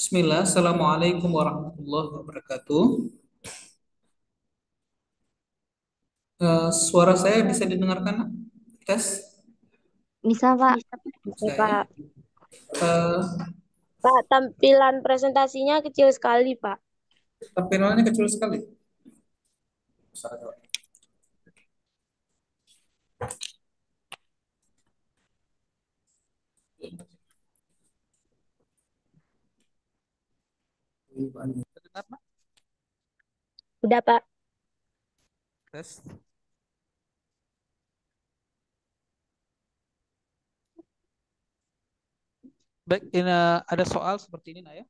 Bismillah, Assalamualaikum warahmatullahi wabarakatuh. Suara saya bisa didengarkan? Tes Bisa, Pak. Oke, saya. Pak. Eh, Pak, tampilan presentasinya kecil sekali, Pak. Tampilannya kecil sekali. Terdengar, Pak? Udah, Pak. Tes. Baik, ini ada soal seperti ini, nak ya.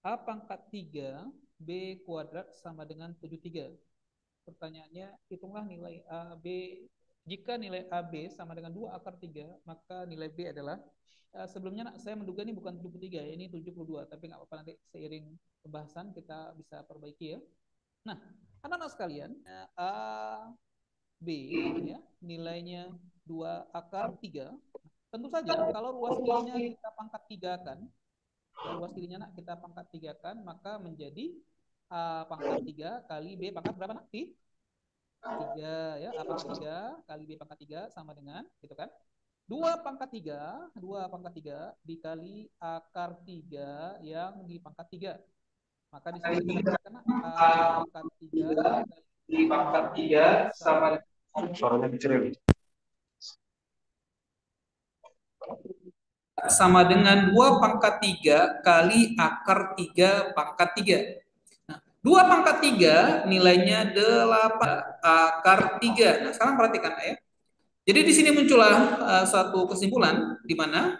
A pangkat 3 B kuadrat sama dengan 73. Pertanyaannya, hitunglah nilai A, B. Jika nilai AB sama dengan 2 akar 3, maka nilai B adalah, sebelumnya saya menduga ini bukan 73, ya, ini 72, tapi nggak apa-apa, nanti seiring pembahasan kita bisa perbaiki ya. Nah, anak-anak sekalian, A, B ya, nilainya 2 akar 3. Tentu saja kalau ruas dirinya kita pangkat 3 kan, ya, ruas dirinya nak kita pangkat 3 kan, maka menjadi A pangkat 3 kali B pangkat berapa nak? 3 ya, A pangkat 3 kali B pangkat 3 sama dengan gitu kan. 2 pangkat 3 dikali akar 3 yang di pangkat 3. Maka di sini kita dapatkan A pangkat 3 di pangkat 3 sama sama suaranya kecil. sama dengan 2 pangkat 3 kali akar 3 pangkat 3. Nah, 2 pangkat 3 nilainya 8 akar 3. Nah, sekarang perhatikan ya. Jadi di sini muncullah suatu kesimpulan di mana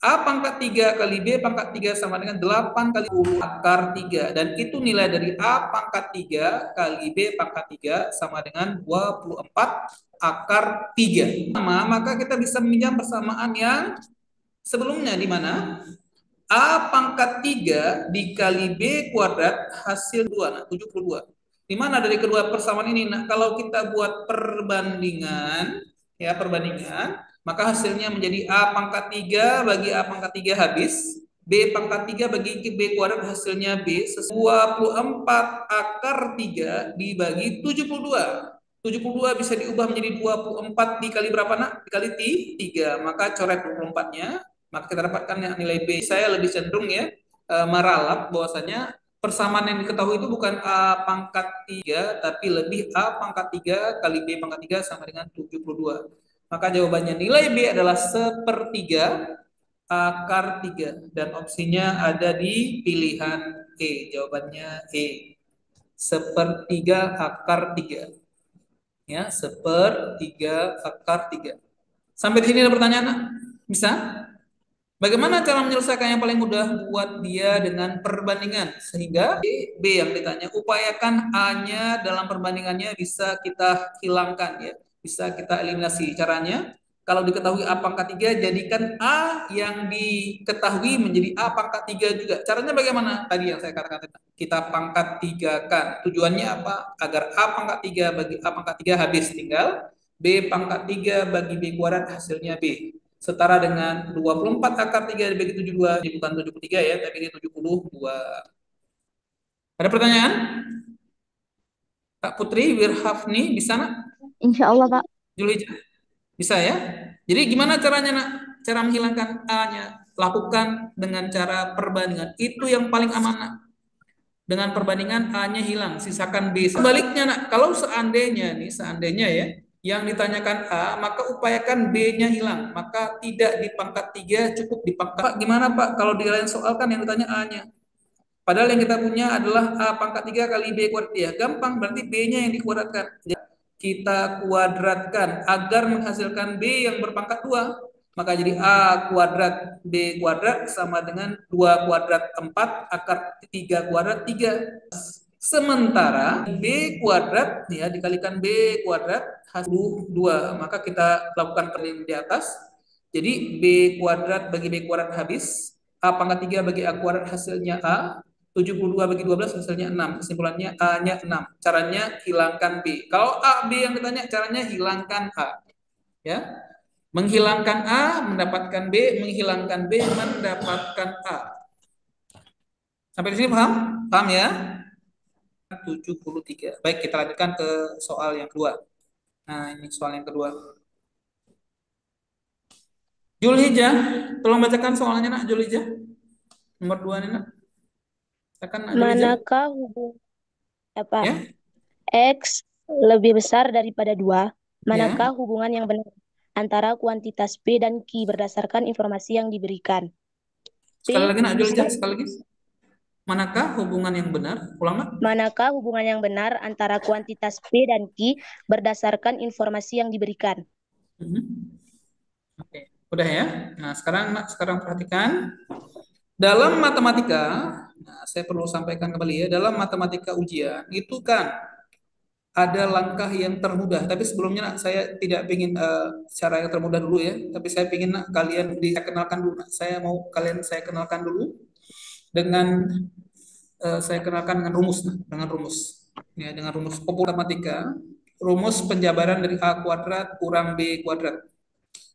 A pangkat 3 kali B pangkat 3 sama dengan 8 kali 10 akar 3. Dan itu nilai dari A pangkat 3 kali B pangkat 3 sama dengan 24 akar 3. Maka kita bisa meminjam persamaan yang sebelumnya di mana A pangkat 3 dikali B kuadrat hasil 2, nah 72. Di mana dari kedua persamaan ini, nah kalau kita buat perbandingan, ya perbandingan, maka hasilnya menjadi A pangkat 3 bagi A pangkat 3 habis, B pangkat 3 bagi B kuadrat hasilnya B, 24 akar 3 dibagi 72. 72 bisa diubah menjadi 24 dikali berapa nak? Dikali 3, maka coret 24-nya, maka kita dapatkan yang nilai B. Saya lebih cenderung ya meralat bahwasanya persamaan yang diketahui itu bukan A pangkat 3 tapi lebih A pangkat 3 kali B pangkat 3 sama dengan 72. Maka jawabannya nilai B adalah sepertiga akar 3 dan opsinya ada di pilihan E. Jawabannya E. Sepertiga akar 3. Ya, sepertiga akar 3. Sampai di sini ada pertanyaan? Bisa? Bagaimana cara menyelesaikan yang paling mudah buat dia dengan perbandingan? Sehingga B yang ditanya, upayakan A-nya dalam perbandingannya bisa kita hilangkan ya. Bisa kita eliminasi. Caranya, kalau diketahui A pangkat 3, jadikan A yang diketahui menjadi A pangkat 3 juga. Caranya bagaimana? Tadi yang saya katakan, kita pangkat 3 kan. Tujuannya apa? Agar A pangkat 3 bagi A pangkat 3 habis. Tinggal B pangkat 3 bagi B kuadrat hasilnya B setara dengan 24 akar 3 dibagi 72, ini bukan 73 ya, tapi ini 72. Ada pertanyaan? Kak Putri, Wirhafni, bisa nak? Insya Allah, Pak. Julija, bisa ya? Jadi gimana caranya nak? Cara menghilangkan A-nya? Lakukan dengan cara perbandingan. Itu yang paling aman nak. Dengan perbandingan A-nya hilang, sisakan B. Sebaliknya nak, kalau seandainya ya, yang ditanyakan A, maka upayakan B-nya hilang. Maka tidak di pangkat 3, cukup di pangkat. Pak, gimana Pak? Kalau di lain soal kan yang ditanya A-nya. Padahal yang kita punya adalah A pangkat 3 kali B kuadrat. Ya, gampang, berarti B-nya yang dikuadratkan. Kita kuadratkan agar menghasilkan B yang berpangkat 2. Maka jadi A kuadrat B kuadrat sama dengan 2 kuadrat 4 akar 3 kuadrat 3. Sementara B kuadrat ya dikalikan B kuadrat hasil 2. Maka kita lakukan perbandingan di atas. Jadi B kuadrat bagi B kuadrat habis. A pangkat 3 bagi A kuadrat hasilnya A. 72 bagi 12 hasilnya 6. Kesimpulannya A-nya 6. Caranya hilangkan B. Kalau A, B yang ditanya, caranya hilangkan A. Ya. Menghilangkan A, mendapatkan B, menghilangkan B, mendapatkan A. Sampai di sini paham? Paham ya? 73. Baik, kita lanjutkan ke soal yang kedua. Nah, ini soal yang kedua. Julhijjah, tolong bacakan soalnya nak, Julhijjah. Nomor 2 nih nak. Bacakan nak, Julhijjah. Manakah hubungan Ya, X lebih besar daripada 2? ya. Manakah hubungan yang benar antara kuantitas P dan Q berdasarkan informasi yang diberikan? Sekali P lagi nak, Julhijjah, bisa- sekali lagi. Manakah hubungan yang benar? Ulang nak. Manakah hubungan yang benar antara kuantitas P dan Q berdasarkan informasi yang diberikan? Mhm. Oke, udah ya. Nah, sekarang perhatikan. Dalam matematika, nah, saya perlu sampaikan kembali ya, dalam matematika ujian itu kan ada langkah yang termudah. Tapi sebelumnya nak, saya tidak ingin cara yang termudah dulu ya. Tapi saya ingin nak, kalian dikenalkan dulu. Nak. Saya kenalkan dulu dengan saya kenalkan dengan rumus, nah, dengan rumus. Ya, dengan rumus populer matematika, rumus penjabaran dari A kuadrat kurang B kuadrat.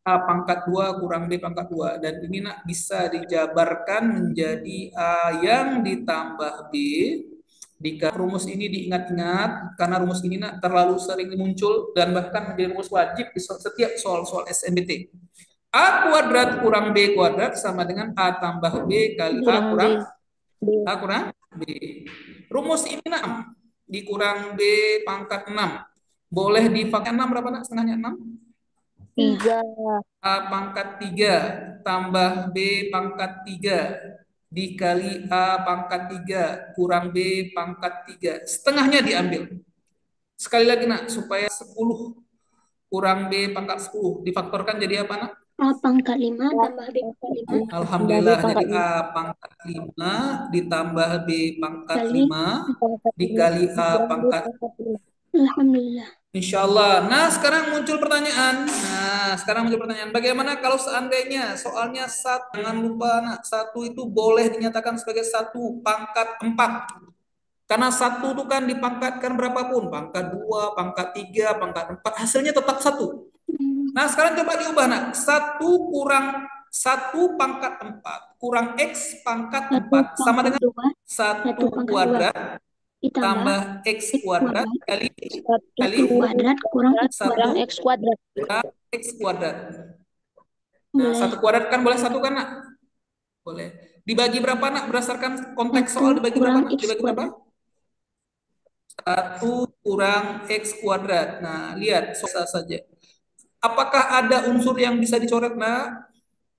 A pangkat 2 kurang B pangkat 2. Dan ini nak bisa dijabarkan menjadi A yang ditambah B. Jika rumus ini diingat-ingat, karena rumus ini nak terlalu sering muncul dan bahkan menjadi rumus wajib di setiap soal-soal SNBT. A kuadrat kurang B kuadrat sama dengan A tambah B kali A kurang A kurang B. Rumus ini nak dikurang B pangkat 6. Boleh dipakai 6 berapa nak? Setengahnya 6? 3. A pangkat 3 tambah B pangkat 3 dikali A pangkat 3 kurang B pangkat 3. Setengahnya diambil. Sekali lagi nak, supaya 10 kurang B pangkat 10 difaktorkan jadi apa nak? A pangkat 5 tambah B pangkat 5 Alhamdulillah, jadi A pangkat 5 ditambah B pangkat kali 5 dikali A pangkat. Alhamdulillah. Insya Allah. Nah, sekarang muncul pertanyaan. Bagaimana kalau seandainya soalnya satu, jangan lupa, nak, satu itu boleh dinyatakan sebagai 1 pangkat 4. Karena satu itu kan dipangkatkan berapapun, pangkat 2, pangkat 3, pangkat 4, hasilnya tetap 1. Nah, sekarang coba diubah, nak. 1 kurang 1 pangkat 4 kurang X pangkat 4 sama dengan 1 kuadrat tambah X kuadrat kali kuadrat kurang X kurang X kuadrat. X kuadrat. Nah, 1 kuadrat kan boleh 1 kan, nak? Boleh. Dibagi berapa, nak? Berdasarkan konteks soal dibagi berapa, nak? Dibagi berapa? 1 kurang X kuadrat. Nah, lihat, susah saja. Apakah ada unsur yang bisa dicoret, nak?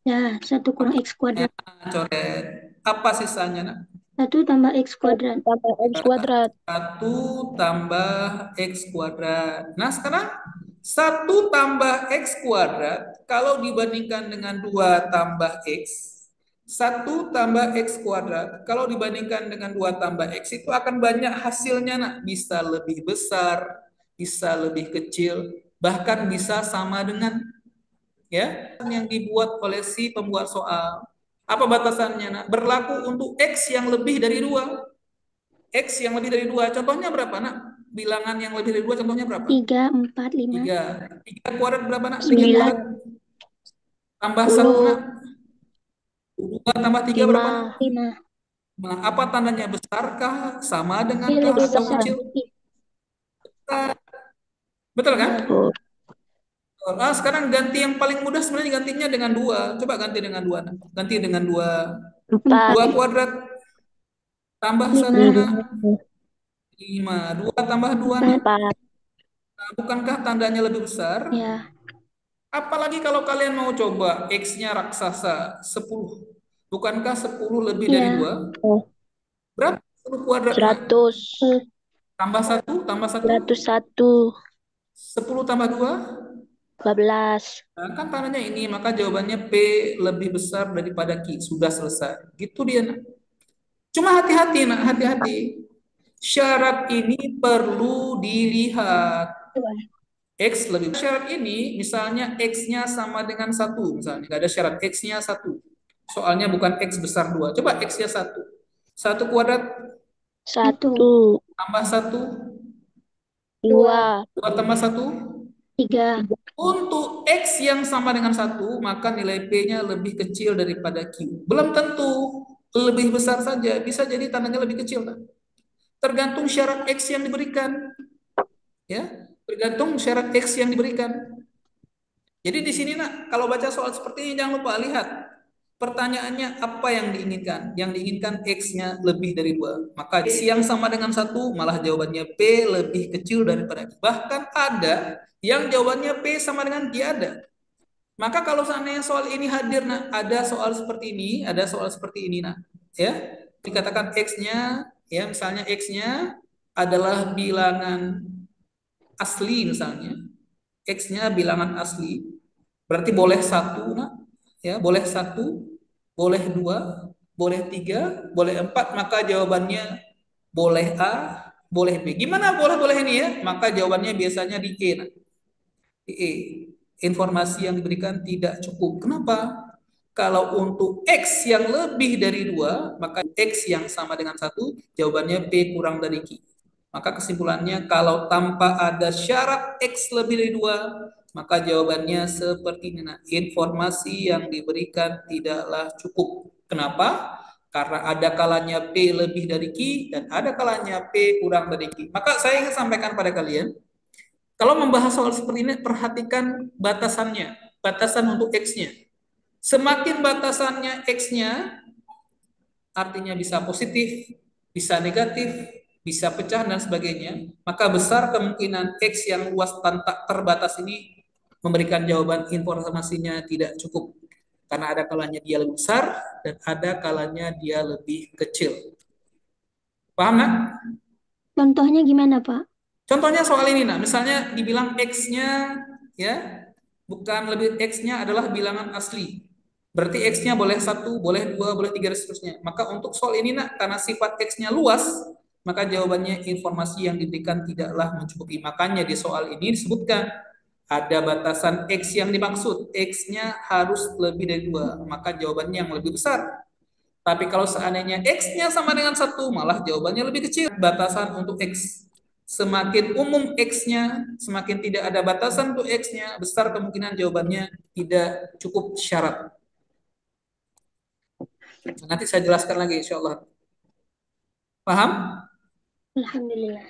Ya, 1 kurang X kuadrat. Nah, coret. Apa sisanya, nak? 1 tambah X kuadrat. Tambah X kuadrat. 1 tambah X kuadrat. Nah, sekarang 1 tambah X kuadrat, kalau dibandingkan dengan 2 tambah X, 1 tambah X kuadrat, kalau dibandingkan dengan 2 tambah X, itu akan banyak hasilnya, nak. Bisa lebih besar, bisa lebih kecil, bahkan bisa sama dengan, ya, yang dibuat oleh si pembuat soal. Apa batasannya, nak? Berlaku untuk X yang lebih dari 2. X yang lebih dari 2. Contohnya berapa, nak? Bilangan yang lebih dari 2 contohnya berapa? 3, 4, 5. 3 kuadrat berapa, nak? 9. 3 kuadrat tambah 1, nak? 2 tambah 3 berapa, nak? 5. Nah, apa tandanya? Besarkah? Sama dengan Lebih atau besar. kecil? Betul kan? Sekarang ganti yang paling mudah sebenarnya gantinya dengan 2. Coba ganti dengan 2, nak. Ganti dengan 2. 2 kuadrat tambah 1, nak? 5. 2 tambah 2, nak? 4. Nah, bukankah tandanya lebih besar? Ya. Apalagi kalau kalian mau coba X-nya raksasa 10. Bukankah 10 lebih dari 2? Berapa 10 kuadrat? 100. Tambah 1, tambah 1. 101. 10 tambah 2. 12. Nah, kan tandanya ini, maka jawabannya P lebih besar daripada Q. Sudah selesai. Gitu dia, nak. Cuma hati-hati, nak, hati-hati. Syarat ini perlu dilihat. X lebih besar. Syarat ini, misalnya X-nya sama dengan 1. Misalnya, nggak ada syarat X-nya 1. Soalnya bukan X besar 2. Coba X-nya 1. 1 kuadrat 1. tambah 1. 2. 2 tambah 1. 3. Untuk X yang sama dengan 1, maka nilai P-nya lebih kecil daripada Q. Belum tentu. lebih besar saja, bisa jadi tandanya lebih kecil, Nak. Tergantung syarat X yang diberikan, ya. Tergantung syarat X yang diberikan. Jadi di sini Nak, kalau baca soal seperti ini jangan lupa lihat pertanyaannya apa yang diinginkan. Yang diinginkan X-nya lebih dari 2. Maka X yang sama dengan 1 malah jawabannya P lebih kecil daripada Q. Bahkan ada yang jawabannya P sama dengan Q ada. Maka kalau seandainya soal ini hadir, nah, ada soal seperti ini, ada soal seperti ini, nah, ya, dikatakan X-nya, ya, misalnya X-nya adalah bilangan asli misalnya, X-nya bilangan asli, berarti boleh 1, nah, ya, boleh 1, boleh 2, boleh 3, boleh 4, maka jawabannya boleh A, boleh B. Gimana boleh-boleh ini ya? Maka jawabannya biasanya di E, nah. E. Informasi yang diberikan tidak cukup. Kenapa? Kalau untuk X yang lebih dari 2, maka X yang sama dengan 1, jawabannya P kurang dari Q. Maka kesimpulannya, kalau tanpa ada syarat X lebih dari 2, maka jawabannya seperti ini. Nah, informasi yang diberikan tidaklah cukup. Kenapa? Karena ada kalanya P lebih dari Q, dan ada kalanya P kurang dari Q. Maka saya ingin sampaikan pada kalian, kalau membahas soal seperti ini, perhatikan batasannya, batasan untuk X-nya. Semakin batasannya X-nya, artinya bisa positif, bisa negatif, bisa pecah, dan sebagainya, maka besar kemungkinan X yang luas tanpa terbatas ini memberikan jawaban informasinya tidak cukup. Karena ada kalanya dia lebih besar, dan ada kalanya dia lebih kecil. Paham, nak? Contohnya gimana, Pak? Contohnya soal ini, nah, misalnya dibilang X-nya, ya, bukan lebih, X-nya adalah bilangan asli. Berarti X-nya boleh 1, boleh 2, boleh 3, dan seterusnya. Maka untuk soal ini, nak, karena sifat X-nya luas, maka jawabannya informasi yang diberikan tidaklah mencukupi. Makanya di soal ini disebutkan ada batasan X yang dimaksud. X-nya harus lebih dari 2, maka jawabannya yang lebih besar. Tapi kalau seandainya X-nya sama dengan 1, malah jawabannya lebih kecil. Batasan untuk X. Semakin umum X-nya, semakin tidak ada batasan untuk X-nya, besar kemungkinan jawabannya tidak cukup syarat. Nanti saya jelaskan lagi insya Allah. Paham? Alhamdulillah.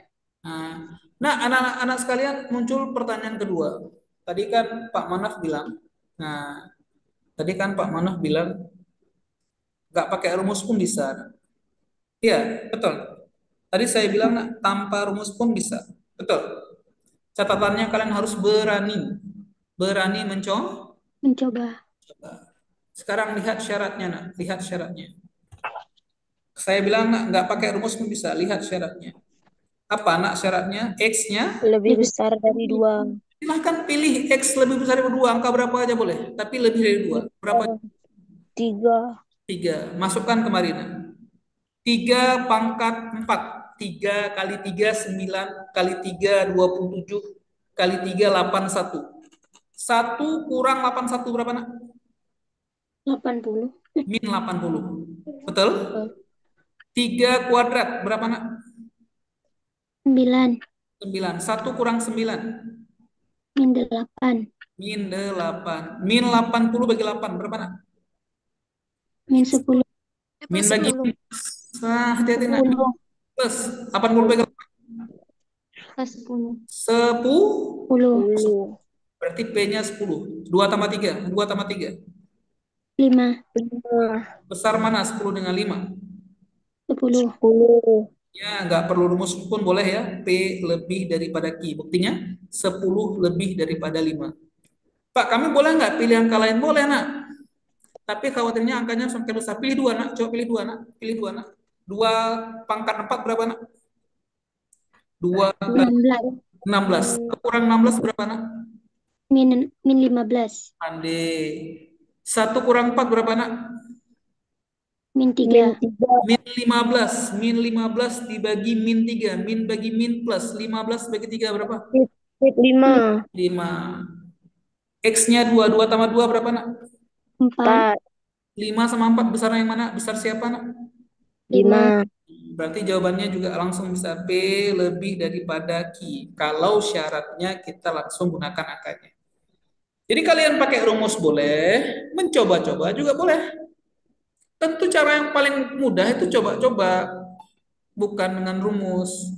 Nah, anak-anak sekalian, muncul pertanyaan kedua. Tadi kan Pak Manaf bilang, nggak pakai rumus pun bisa. Iya, betul. Tadi saya bilang, nak, tanpa rumus pun bisa. Betul. Catatannya kalian harus berani. Berani mencoba. Mencoba. Sekarang lihat syaratnya, nak. Lihat syaratnya. Saya bilang, nak, nggak pakai rumus pun bisa. Lihat syaratnya. Apa, nak, syaratnya? X-nya Lebih besar dari 2. silahkan pilih X lebih besar dari 2. Angka berapa aja boleh. Tapi lebih dari 2. Berapa? 3. 3. Masukkan kemarin, nak. 3 pangkat 4. 3 kali 3, 9 kali 3, 27 kali 3, 81. 1 kurang 81 berapa, nak? 80. Min 80. Betul? 3 kuadrat berapa, nak? 9. 9. 1 kurang 9. Min 8. Min 8. Min 80 bagi 8 berapa, nak? Min 10. Min bagi hati-hati, nak. 10. Plus 80 bagi 8. Plus 10. 10. 10. Berarti P-nya 10. 2 tambah 3. 2 tambah 3. 5. 5. Besar mana 10 dengan 5? 10. 10. Ya, nggak perlu rumus pun boleh ya. P lebih daripada Q. Buktinya 10 lebih daripada 5. Pak, kami boleh nggak pilih angka lain? Boleh, nak. Tapi khawatirnya angkanya semakin besar. Pilih 2, nak. Coba pilih 2, nak. Pilih 2, nak. 2 pangkat 4 berapa, nak? 2 16. 16. Kurang 16 berapa, nak? Min 15. Pandai. 1 kurang 4 berapa, nak? Min 3. Min 15. Min 15 dibagi min 3. Min bagi min plus. 15 bagi 3 berapa? 5. 5. X-nya 2. 2 tambah 2 berapa, nak? 4. 5 sama 4 besar yang mana? Besar siapa, nak? 5. Berarti jawabannya juga langsung bisa P lebih daripada Q. Kalau syaratnya kita langsung gunakan angkanya. Jadi kalian pakai rumus boleh, mencoba-coba juga boleh. Tentu cara yang paling mudah itu coba-coba, bukan dengan rumus.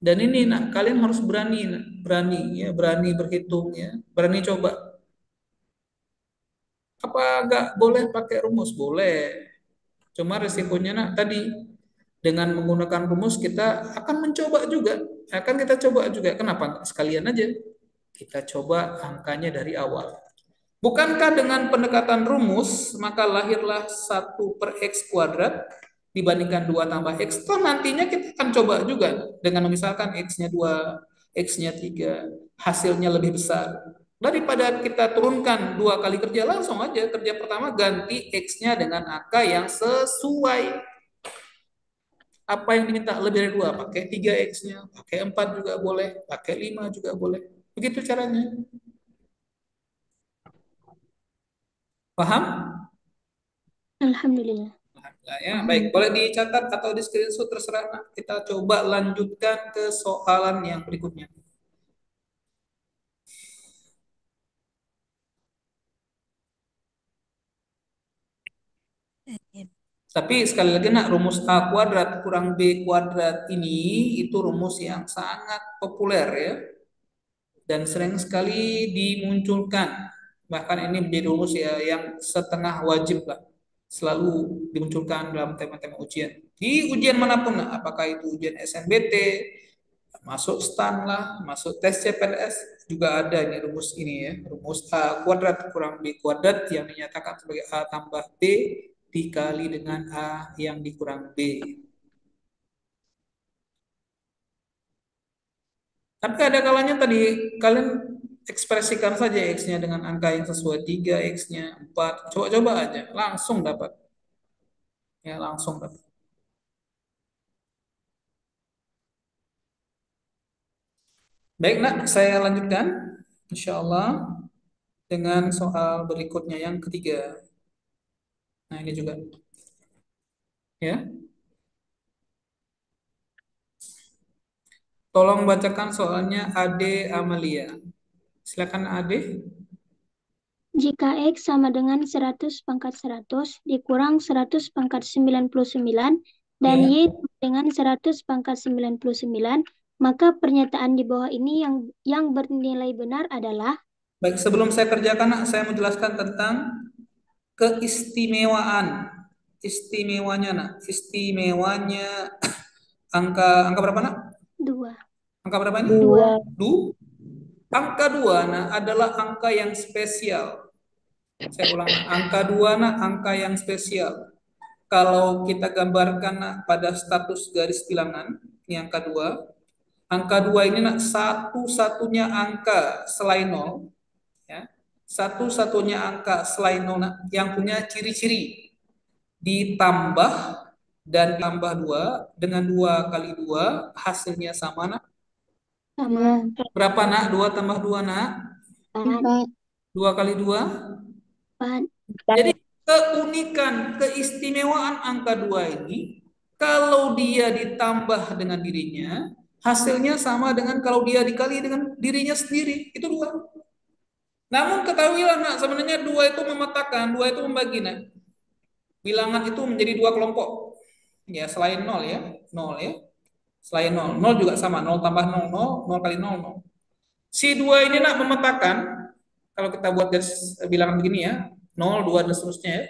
Dan ini nak, kalian harus berani, nak. Berani ya, berani berhitung ya, berani coba. Apa nggak boleh pakai rumus? Boleh. Cuma resikonya nak tadi, dengan menggunakan rumus kita akan mencoba juga, akan kita coba juga. Kenapa nggak sekalian aja kita coba angkanya dari awal? Bukankah dengan pendekatan rumus maka lahirlah 1/x² dibandingkan 2 tambah x? Toh nantinya kita akan coba juga dengan misalkan x-nya 2, x-nya 3, hasilnya lebih besar. Daripada kita turunkan 2 kali kerja, langsung aja kerja pertama ganti x-nya dengan angka yang sesuai. Apa yang diminta lebih dari 2? Pakai 3x-nya, pakai 4 juga boleh, pakai 5 juga boleh. Begitu caranya. Paham? Alhamdulillah. Nah, ya, baik, boleh dicatat atau di screenshot terserah. Nak. Kita coba lanjutkan ke soalan yang berikutnya. Tapi sekali lagi nak, rumus A kuadrat kurang B kuadrat ini itu rumus yang sangat populer ya, dan sering sekali dimunculkan. Bahkan ini menjadi rumus ya yang setengah wajib lah, selalu dimunculkan dalam tema-tema ujian. Di ujian manapun, nah, apakah itu ujian SNBT, masuk STAN lah, masuk tes CPNS, juga ada ini rumus ini ya, rumus A kuadrat kurang B kuadrat yang dinyatakan sebagai A tambah B dikali dengan A yang dikurang B. Tapi ada kalanya tadi kalian ekspresikan saja X-nya dengan angka yang sesuai, 3, X-nya 4. Coba-coba aja, langsung dapat. Ya, langsung dapat. Baik, nak, saya lanjutkan. Insya Allah dengan soal berikutnya yang ketiga. Nah, ini juga. Ya, tolong bacakan soalnya Ade Amalia. Silakan Ade. Jika X sama dengan 100 pangkat 100 dikurang 100 pangkat 99 dan Ya. Y dengan 100 pangkat 99, maka pernyataan di bawah ini yang bernilai benar adalah. Baik, sebelum saya kerjakan, nak, saya menjelaskan tentang keistimewaan. Istimewanya, nak. Istimewanya angka berapa, nak? 2. Angka berapa ini? 2. Angka 2, nah, adalah angka yang spesial. Saya ulang, nak. Angka 2, nak, angka yang spesial. Kalau kita gambarkan, nak, pada status garis bilangan, ini angka 2. Angka 2 ini, nak, satu-satunya angka selain 0, ya. Satu-satunya angka selain 0, nak, yang punya ciri-ciri ditambah dan tambah 2 dengan 2 kali 2 hasilnya sama, nak. Sama. Berapa, nak? 2 tambah 2, nak? 4. 2 kali 2. 4. Jadi keunikan, keistimewaan angka 2 ini, kalau dia ditambah dengan dirinya, hasilnya sama dengan kalau dia dikali dengan dirinya sendiri, itu 2. Namun ketahuilah, nak, sebenarnya 2 itu memetakan, 2 itu membagi, nak. Bilangan itu menjadi 2 kelompok. Ya, selain 0 ya, 0 ya. Selain 0, 0 juga sama, 0 tambah 0, 0, 0 kali 0, 0. Si 2 ini, nak, memetakan, kalau kita buat garis bilangan begini ya, 0, 2, dan seterusnya ya.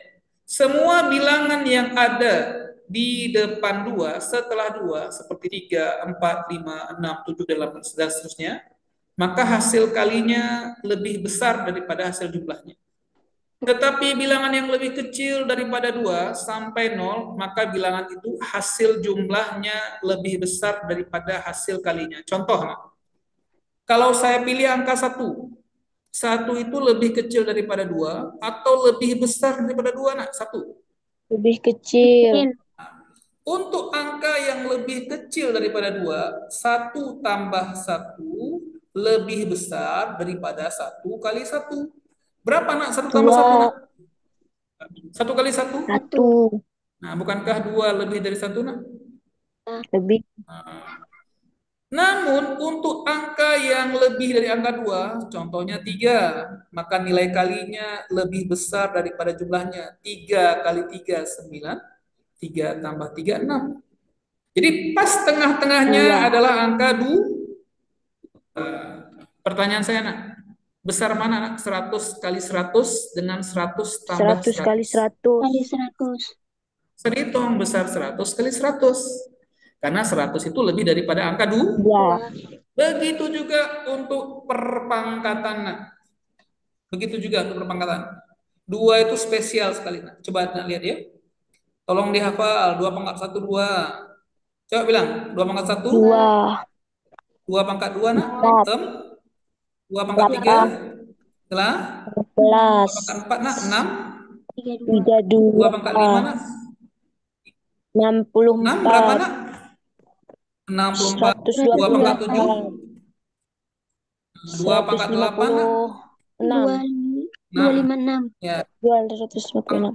Semua bilangan yang ada di depan 2, setelah 2, seperti 3, 4, 5, 6, 7, dan seterusnya, maka hasil kalinya lebih besar daripada hasil jumlahnya. Tetapi bilangan yang lebih kecil daripada 2 sampai 0, maka bilangan itu hasil jumlahnya lebih besar daripada hasil kalinya. Contoh, nak, kalau saya pilih angka 1, 1 itu lebih kecil daripada 2 atau lebih besar daripada 2, nak? 1. Lebih kecil. Untuk angka yang lebih kecil daripada 2, 1 tambah 1 lebih besar daripada 1 kali 1. Berapa, nak? 1 tambah 1, nak? 1 kali 1? 1. Nah, bukankah 2 lebih dari 1, nak? Lebih. Namun untuk angka yang lebih dari angka 2, contohnya 3, maka nilai kalinya lebih besar daripada jumlahnya. 3 kali 3, 9. 3 tambah 3, 6. Jadi pas tengah-tengahnya Iya. adalah angka 2. Pertanyaan saya, nak. Besar mana, nak? 100 kali 100 dengan 100 tambah 100 kali 100. 100. Kali 100. Saya hitung besar 100 kali 100. Karena 100 itu lebih daripada angka 2. Ya. Begitu juga untuk perpangkatan, nak. Begitu juga untuk perpangkatan. 2 itu spesial sekali, nak. Coba nak lihat ya. Tolong dihafal. 2 pangkat 1, 2. Coba bilang. 2 pangkat 1. 2. 2 pangkat 2, nak. 4. 2 pangkat 3. 8. Telah. 2 11. pangkat 4, nak. 6. 32. 2 pangkat 5, nak. 6 berapa, 64. nak? 64. 2 pangkat 7. 2 pangkat 8, nak. 156. 256. Ya, 256.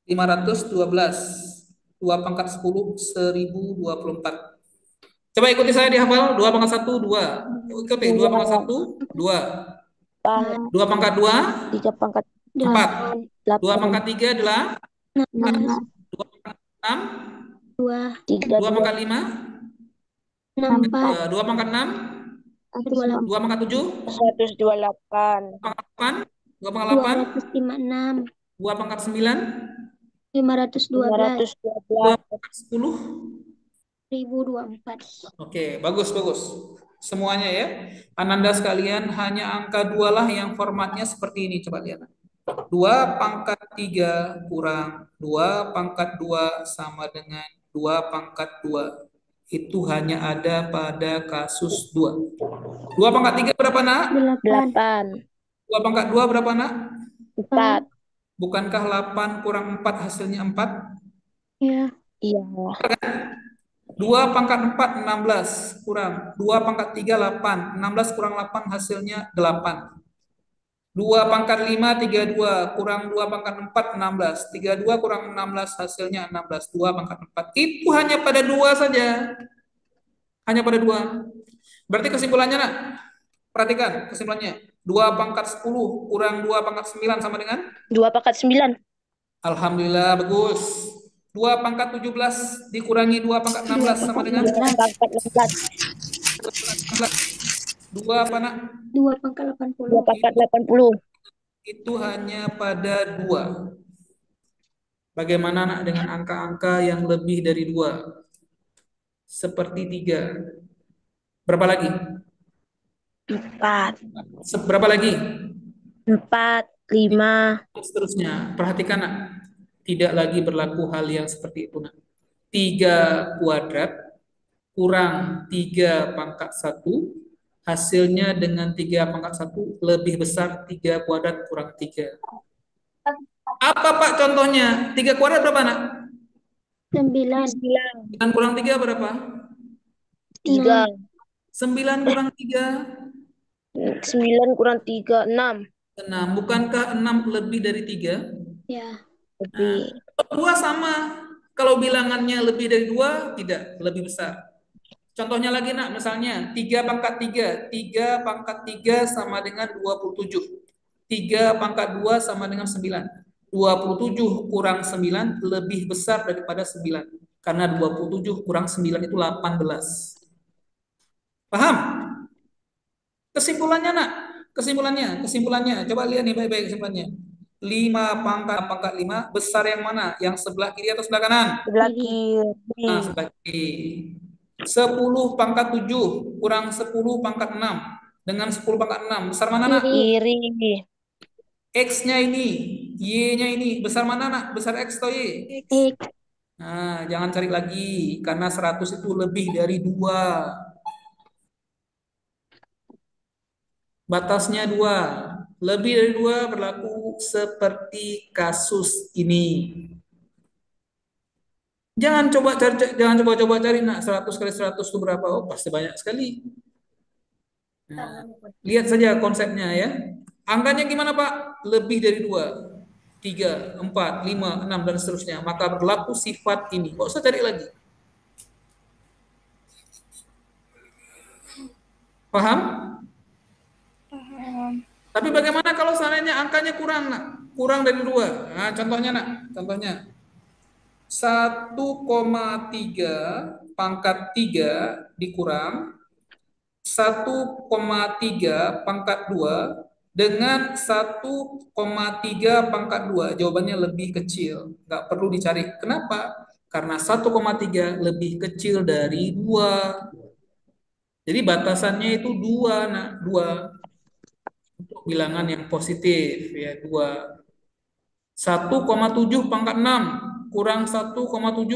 512. 2 pangkat 10, 1024. Coba ikuti saya dihafal. 2 pangkat 1, 2. Ikuti. 2 pangkat 1, 2. 2 pangkat 2, 3 pangkat 4. 2 8. pangkat 3 adalah 16. 2 pangkat 6. 2. 3. 2 pangkat 5. 64. 2 pangkat 6. 28. 2 pangkat 7. 128. 2 pangkat 8. 2 pangkat 8. 256. 2 pangkat 9. 512. 2 pangkat 10. 1024. Oke, bagus, bagus. Semuanya ya. Ananda sekalian, hanya angka 2 lah yang formatnya seperti ini. Coba lihat. 2 pangkat 3 kurang 2 pangkat 2 sama dengan 2 pangkat 2. Itu hanya ada pada kasus 2. 2 pangkat 3 berapa, nak? 8. 2 pangkat 2 berapa, nak? 4. Bukankah 8 kurang 4 hasilnya 4? Ya. Iya. 2 pangkat 4, 16. Kurang. 2 pangkat 3, 8. 16 kurang 8 hasilnya 8. 2 pangkat 5, 32. Kurang 2 pangkat 4, 16. 32 kurang 16 hasilnya 16. 2 pangkat 4. Itu hanya pada 2 saja. Hanya pada 2. Berarti kesimpulannya, nak. Perhatikan kesimpulannya. 2 pangkat 10 kurang 2 pangkat 9 sama dengan? 2 pangkat 9. Alhamdulillah, bagus. 2 pangkat 17 dikurangi 2 pangkat 16 sama dengan? 2 pangkat 16. 2 apa, nak? 2 pangkat 80. 2 pangkat 80. Itu hanya pada 2. Bagaimana, nak, dengan angka-angka yang lebih dari 2? Seperti 3. Berapa lagi? 4. Berapa lagi? 4. 5. Seterusnya. Perhatikan, nak. Tidak lagi berlaku hal yang seperti itu, nak. 3 kuadrat kurang 3 pangkat 1, hasilnya dengan 3 pangkat 1 lebih besar 3 kuadrat kurang 3. Apa, Pak, contohnya? 3 kuadrat berapa, nak? 9. 9 kurang 3 berapa? 3. 9 kurang 3. 9 kurang 3. 6. 6. Bukankah 6 lebih dari 3? Ya. Lebih. 2 sama. Kalau bilangannya lebih dari 2, tidak. Lebih besar. Contohnya lagi, nak. Misalnya 3 pangkat 3. 3 pangkat 3 sama dengan 27. 3 pangkat 2 sama dengan 9. 27 kurang 9 lebih besar daripada 9. Karena 27 kurang 9 itu 18. Paham? Kesimpulannya, nak. Kesimpulannya. Coba lihat nih baik-baik kesimpulannya. 5 pangkat 5 besar yang mana? Yang sebelah kiri atau sebelah kanan? Sebelah kiri. Nah, sebelah kiri. 10 pangkat 7 kurang 10 pangkat 6 dengan 10 pangkat 6 besar mana, nak? Kiri. X-nya ini, Y-nya ini besar mana, nak? Besar X atau Y? X. Nah, jangan cari lagi karena 100 itu lebih dari 2. Batasnya 2. Lebih dari 2 berlaku seperti kasus ini. Jangan coba-coba cari, nak, 100 kali 100 itu berapa? Oh, pasti banyak sekali. Nah, lihat saja konsepnya ya. Angkanya gimana, Pak? Lebih dari 2. 3, 4, 5, 6 dan seterusnya. Maka berlaku sifat ini. Nggak usah cari lagi. Paham? Paham. Tapi bagaimana kalau seandainya angkanya kurang, nak? Kurang dari 2. Nah, contohnya, nak. Contohnya. 1,3 pangkat 3 dikurang 1,3 pangkat 2 dengan 1,3 pangkat 2. Jawabannya lebih kecil. Nggak perlu dicari. Kenapa? Karena 1,3 lebih kecil dari 2. Jadi batasannya itu 2, nah 2 untuk bilangan yang positif ya 2. 1,7 pangkat 6 kurang 1,7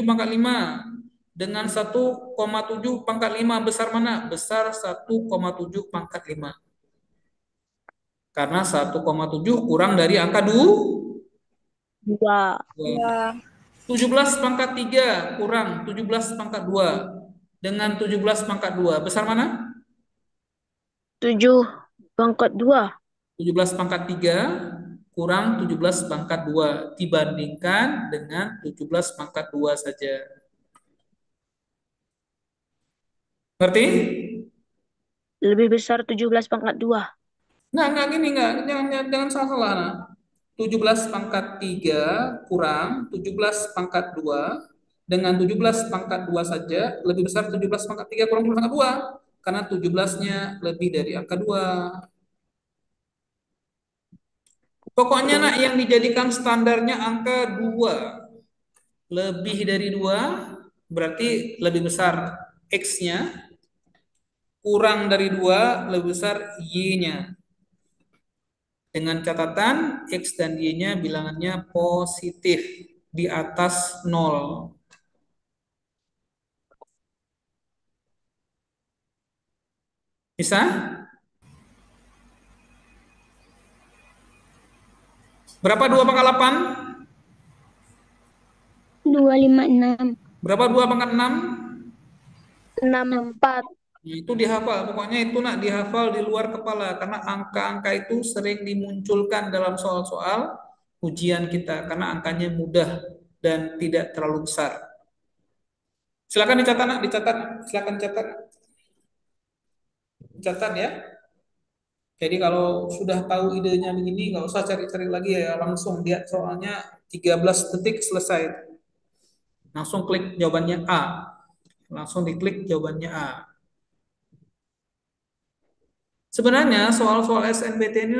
pangkat 5 dengan 1,7 pangkat 5 besar mana? Besar 1,7 pangkat 5. Karena 1,7 kurang dari angka 2. 2. 17 pangkat 3 kurang 17 pangkat 2 dengan 17 pangkat 2 besar mana? 7 pangkat 2. 17 pangkat 3 kurang 17 pangkat 2 dibandingkan dengan 17 pangkat 2 saja. Ngerti? Lebih besar 17 pangkat 2. Enggak gini, jangan salah-salah. Nah. 17 pangkat 3 kurang 17 pangkat 2 dengan 17 pangkat 2 saja lebih besar 17 pangkat 3 kurang 17 pangkat 2 karena 17-nya lebih dari angka 2. Pokoknya nak yang dijadikan standarnya angka 2. Lebih dari 2 berarti lebih besar X-nya, kurang dari 2 lebih besar Y-nya. Dengan catatan X dan Y-nya bilangannya positif di atas 0. Bisa? Berapa 2 pangkat 8? 256. Berapa 2 pangkat 6? 64. Itu dihafal, pokoknya itu nak dihafal di luar kepala karena angka-angka itu sering dimunculkan dalam soal-soal ujian kita karena angkanya mudah dan tidak terlalu besar. Silakan dicatat, nak, dicatat, silakan catat. Catat ya. Jadi kalau sudah tahu idenya begini nggak usah cari-cari lagi ya, langsung lihat soalnya 13 detik selesai. Langsung klik jawabannya A. Langsung diklik jawabannya A. Sebenarnya soal-soal SNBT ini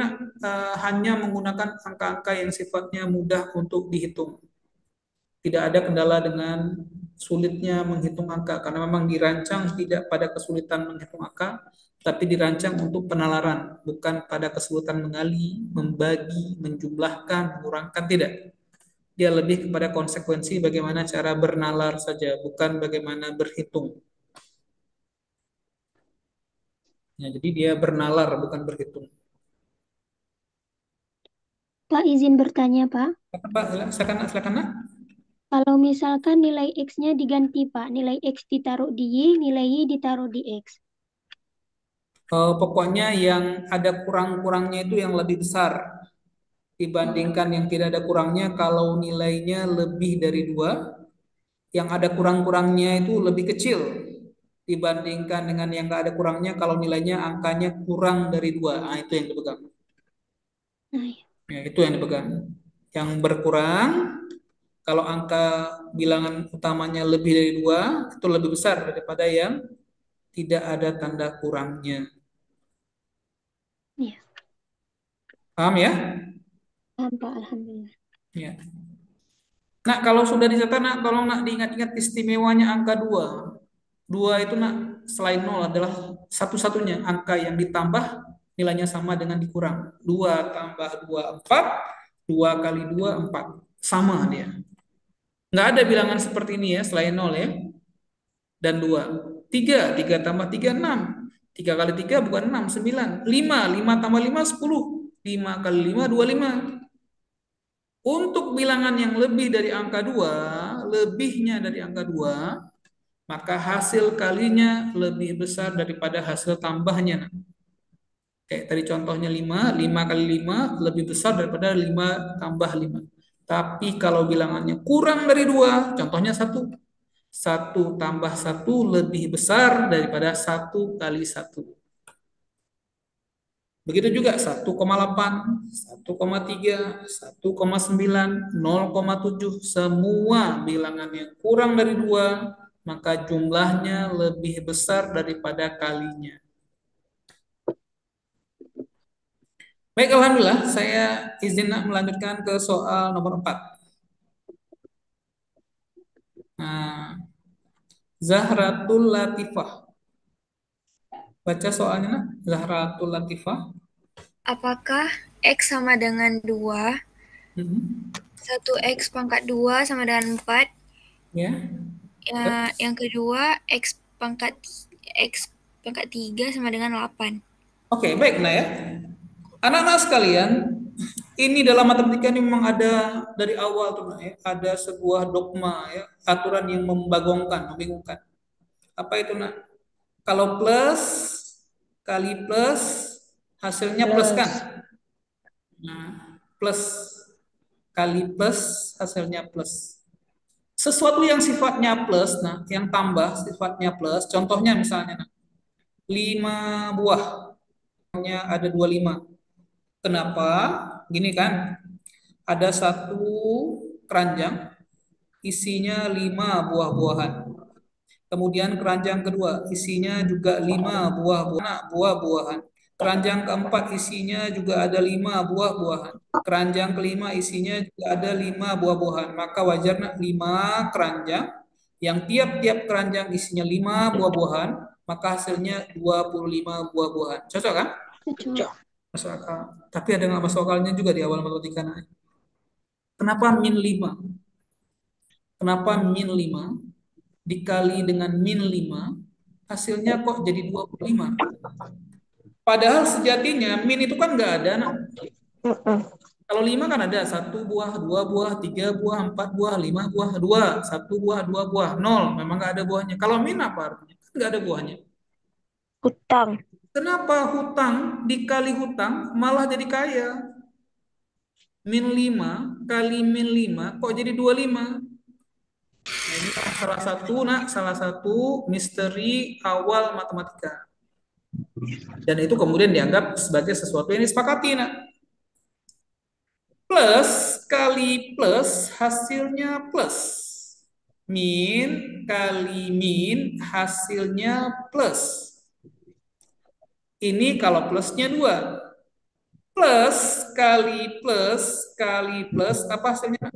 hanya menggunakan angka-angka yang sifatnya mudah untuk dihitung. Tidak ada kendala dengan sulitnya menghitung angka karena memang dirancang tidak pada kesulitan menghitung angka, tapi dirancang untuk penalaran, bukan pada kesulitan mengali, membagi, menjumlahkan, mengurangkan, tidak. Dia lebih kepada konsekuensi bagaimana cara bernalar saja, bukan bagaimana berhitung. Ya, jadi dia bernalar bukan berhitung. Pak, izin bertanya, Pak. Pak, silakan, Nak. Kalau misalkan nilai X-nya diganti, Pak. Nilai X ditaruh di Y, nilai Y ditaruh di X. Pokoknya yang ada kurang-kurangnya itu yang lebih besar dibandingkan yang tidak ada kurangnya. Kalau nilainya lebih dari 2, yang ada kurang-kurangnya itu lebih kecil dibandingkan dengan yang nggak ada kurangnya kalau nilainya angkanya kurang dari 2. Nah, itu yang dipegang. Nah, Ya, itu yang dipegang. Yang berkurang, kalau angka bilangan utamanya lebih dari 2, itu lebih besar daripada yang tidak ada tanda kurangnya. iya. Paham ya? Paham, Pak. Alhamdulillah. Ya. Nah, kalau sudah dicatat, nak, tolong nak diingat-ingat istimewanya angka 2. 2 itu nak selain 0 adalah satu-satunya angka yang ditambah nilainya sama dengan dikurang. 2 tambah 2, 4. 2 kali 2, 4. Sama dia. Nggak ada bilangan seperti ini ya, selain 0 ya. Dan 2. 3. 3 tambah 3, 6. 3 kali 3 bukan 6, 9. 5. 5 tambah 5, 10. 5 kali 5, 25. Untuk bilangan yang lebih dari angka 2, lebihnya dari angka 2, maka hasil kalinya lebih besar daripada hasil tambahnya. Kayak tadi contohnya 5, 5 kali 5 lebih besar daripada 5 tambah 5. Tapi kalau bilangannya kurang dari 2, contohnya 1. 1 tambah 1 lebih besar daripada 1 kali 1. Begitu juga 1,8, 1,3, 1,9, 0,7, semua bilangan yang kurang dari 2, maka jumlahnya lebih besar daripada kalinya. Baik, Alhamdulillah, saya izin melanjutkan ke soal nomor 4. Nah, Zahratul Latifah. Baca soalnya, nak. Zahratul Latifah. Apakah X sama dengan 2, Mhm. 1X pangkat 2 sama dengan 4, Ya. yang kedua X pangkat 3 sama dengan 8. Oke, baik, nah ya. Anak-anak sekalian, ini dalam matematika ini memang ada dari awal tuh, nah, ya, ada sebuah dogma ya, aturan yang membingungkan. Apa itu, nak? Kalau plus kali plus hasilnya plus kan? Nah, plus kali plus hasilnya plus. Sesuatu yang sifatnya plus, nah, yang tambah sifatnya plus, contohnya misalnya, nah, 5 buah, ada 25. Kenapa? Gini kan, ada satu keranjang isinya 5 buah-buahan. Kemudian keranjang kedua isinya juga 5 buah-buahan. Keranjang keempat isinya juga ada 5 buah-buahan. Keranjang kelima isinya juga ada 5 buah-buahan. Maka wajarnya 5 keranjang yang tiap-tiap keranjang isinya 5 buah-buahan, maka hasilnya 25 buah-buahan. Cocok kan? Cocok. Masuk akal. Tapi ada nggak masuk akalnya juga di awal matematika. Kenapa min 5? Kenapa min 5 dikali dengan min 5 hasilnya kok jadi 25? Padahal sejatinya min itu kan nggak ada, nak. Kalau 5 kan ada 1 buah, 2 buah, 3 buah, 4 buah, 5 buah, 2, 1 buah, 2 buah, 0. Memang nggak ada buahnya. Kalau min apa artinya? Kan nggak ada buahnya. Hutang. Kenapa hutang dikali hutang malah jadi kaya? Min 5 kali min 5 kok jadi 25? Nah, ini salah satu misteri awal matematika. Dan itu kemudian dianggap sebagai sesuatu yang disepakati, nak. Plus kali plus hasilnya plus. Min kali min hasilnya plus. Ini kalau plusnya 2. Plus kali plus apa hasilnya?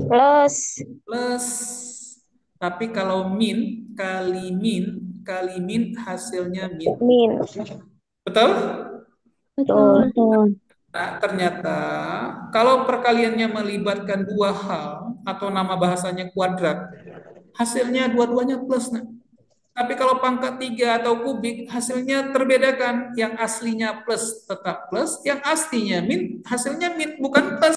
Plus. Plus. Tapi kalau min kali min hasilnya min. Min. Betul? Betul. Nah, ternyata kalau perkaliannya melibatkan dua hal atau nama bahasanya kuadrat, hasilnya dua-duanya plus. Nah. Tapi kalau pangkat 3 atau kubik, hasilnya terbedakan. Yang aslinya plus tetap plus, yang aslinya min, hasilnya min, bukan plus.